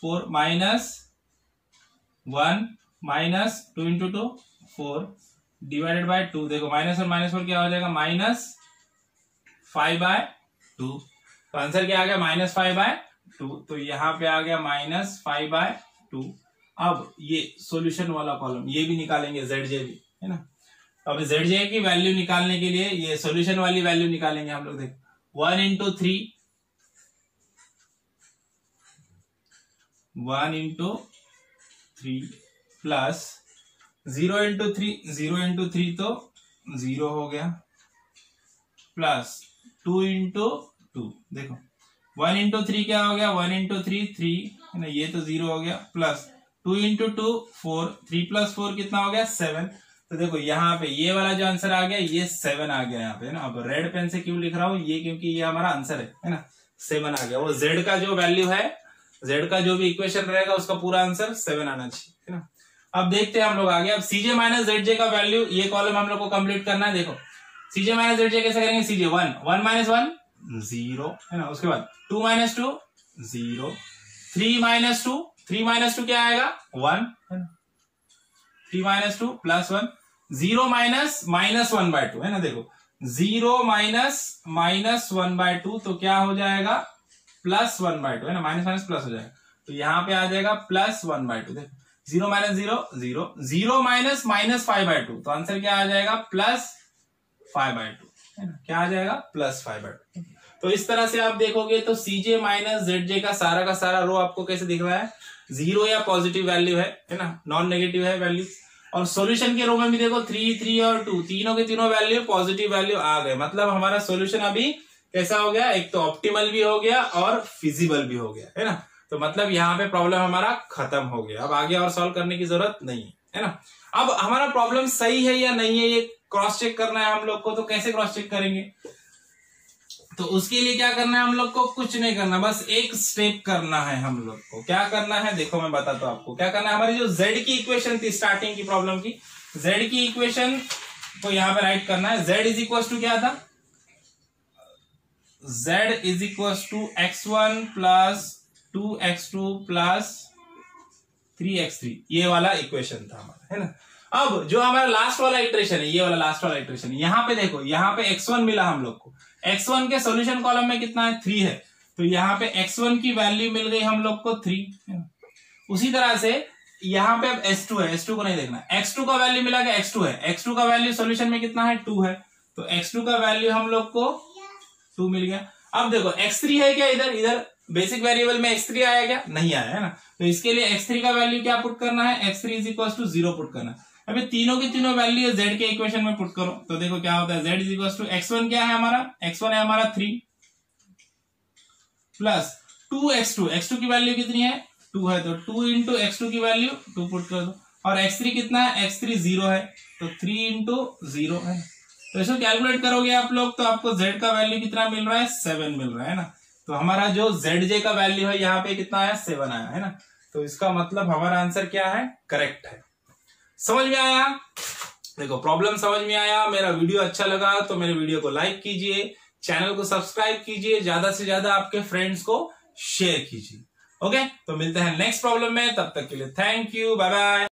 4, -1 -2 इंटू 2 4 डिवाइडेड बाय 2। देखो -1 -4 क्या हो जाएगा, -5/2। तो आंसर क्या आ गया, -5/2। तो यहाँ पे आ गया -5/2। अब ये सॉल्यूशन वाला कॉलम ये भी निकालेंगे, ZJ भी, है ना। अब ZJ की वैल्यू निकालने के लिए ये सॉल्यूशन वाली वैल्यू निकालेंगे हम लोग। देखो 1 इंटू 3 प्लस 0 इंटू 3 तो 0 हो गया, प्लस 2 इंटू 2। देखो 1 इंटू 3 क्या हो गया, 1 इंटू 3 है ना, ये तो 0 हो गया, प्लस 2 इंटू 2 4, 3 प्लस 4 कितना हो गया 7। तो देखो यहाँ पे ये वाला जो आंसर आ गया ये 7 आ गया यहाँ पे, है ना। अब रेड पेन से क्यों लिख रहा हूँ, ये क्योंकि ये हमारा आंसर है ना, 7 आ गया। वो Z का जो वैल्यू है, Z का जो भी इक्वेशन रहेगा उसका पूरा आंसर 7 आना चाहिए, है ना। अब देखते हैं हम लोग आगे। अब CJ माइनस ZJ का वैल्यू, ये कॉलम हम लोग को कंप्लीट करना है। देखो CJ माइनस ZJ कैसे करेंगे, CJ 1 माइनस 1 0 है ना, उसके बाद 2 माइनस 2 0, 3 माइनस 2 क्या आएगा 1 है ना, 3 माइनस 2 प्लस 1, 0 माइनस -1/2 है ना। देखो 0 माइनस -1/2 तो क्या हो जाएगा +1/2 है ना, माइनस प्लस हो जाएगा, तो यहाँ पे आ जाएगा +1/2। देखो 0 माइनस 0 0, 0 माइनस -5/2 तो आंसर क्या आ जाएगा +5/2 है ना, क्या आ जाएगा +5/2। तो इस तरह से आप देखोगे तो Cj माइनस Zj का सारा रो आपको कैसे दिख रहा है, 0 या पॉजिटिव वैल्यू है ना, नॉन नेगेटिव है वैल्यू। और सॉल्यूशन के रो में भी देखो 3, 3 और 2, तीनों के तीनों वैल्यू पॉजिटिव वैल्यू आ गए। मतलब हमारा सॉल्यूशन अभी कैसा हो गया, एक तो ऑप्टिमल भी हो गया और फिजिबल भी हो गया, है ना। तो मतलब यहाँ पे प्रॉब्लम हमारा खत्म हो गया, अब आगे और सॉल्व करने की जरूरत नहीं है ना। अब हमारा प्रॉब्लम सही है या नहीं है ये क्रॉस चेक करना है हम लोग को। तो कैसे क्रॉस चेक करेंगे, तो उसके लिए क्या करना है हम लोग को, कुछ नहीं करना, बस एक स्टेप करना है हम लोग को। क्या करना है देखो मैं बताता हूं आपको क्या करना है। हमारी जो z की इक्वेशन थी स्टार्टिंग की प्रॉब्लम की, z की इक्वेशन को यहाँ पे राइट करना है। z इज इक्वल टू क्या था, z is equal to x1 plus 2x2 plus 3x3, ये वाला इक्वेशन था हमारा, है ना। अब जो हमारा लास्ट वाला इटरेशन है, ये वाला लास्ट वाला इटरेशन, यहाँ पे देखो, यहाँ पे x1 मिला हम लोग को, x1 के सॉल्यूशन कॉलम में कितना है 3 है, तो यहाँ पे x1 की वैल्यू मिल गई हम लोग को 3। उसी तरह से यहाँ पे अब s2 है, s2 को नहीं देखना, x2 का वैल्यू मिला कि x2 है, x2 का वैल्यू सॉल्यूशन में कितना है 2 है, तो x2 का वैल्यू हम लोग को 2 मिल गया। अब देखो x3 है क्या, इधर बेसिक वेरिएबल में x3 आया क्या, नहीं आया, है ना। तो इसके लिए x3 का वैल्यू क्या पुट करना है, x3 is equal to 0 put करना है। अभी तीनों की तीनों वैल्यू z के इक्वेशन में पुट करो, तो देखो क्या होता है, z is equal to x1 क्या है हमारा, x1 है हमारा 3 प्लस 2x2, x2 की वैल्यू कितनी है 2 है, तो 2 इंटू x2 की वैल्यू 2 पुट कर दो, और x3 कितना है, x3 0 है, तो 3 इंटू 0 है। तो इसको कैलकुलेट करोगे आप लोग तो आपको z का वैल्यू कितना मिल रहा है, 7 मिल रहा है ना। तो हमारा जो zj का वैल्यू है यहाँ पे कितना आया, 7 आया, है ना। तो इसका मतलब हमारा आंसर क्या है, करेक्ट है। समझ में आया, देखो प्रॉब्लम समझ में आया। मेरा वीडियो अच्छा लगा तो मेरे वीडियो को लाइक कीजिए, चैनल को सब्सक्राइब कीजिए, ज्यादा से ज्यादा आपके फ्रेंड्स को शेयर कीजिए। ओके, तो मिलते हैं नेक्स्ट प्रॉब्लम में, तब तक के लिए थैंक यू, बाय बाय।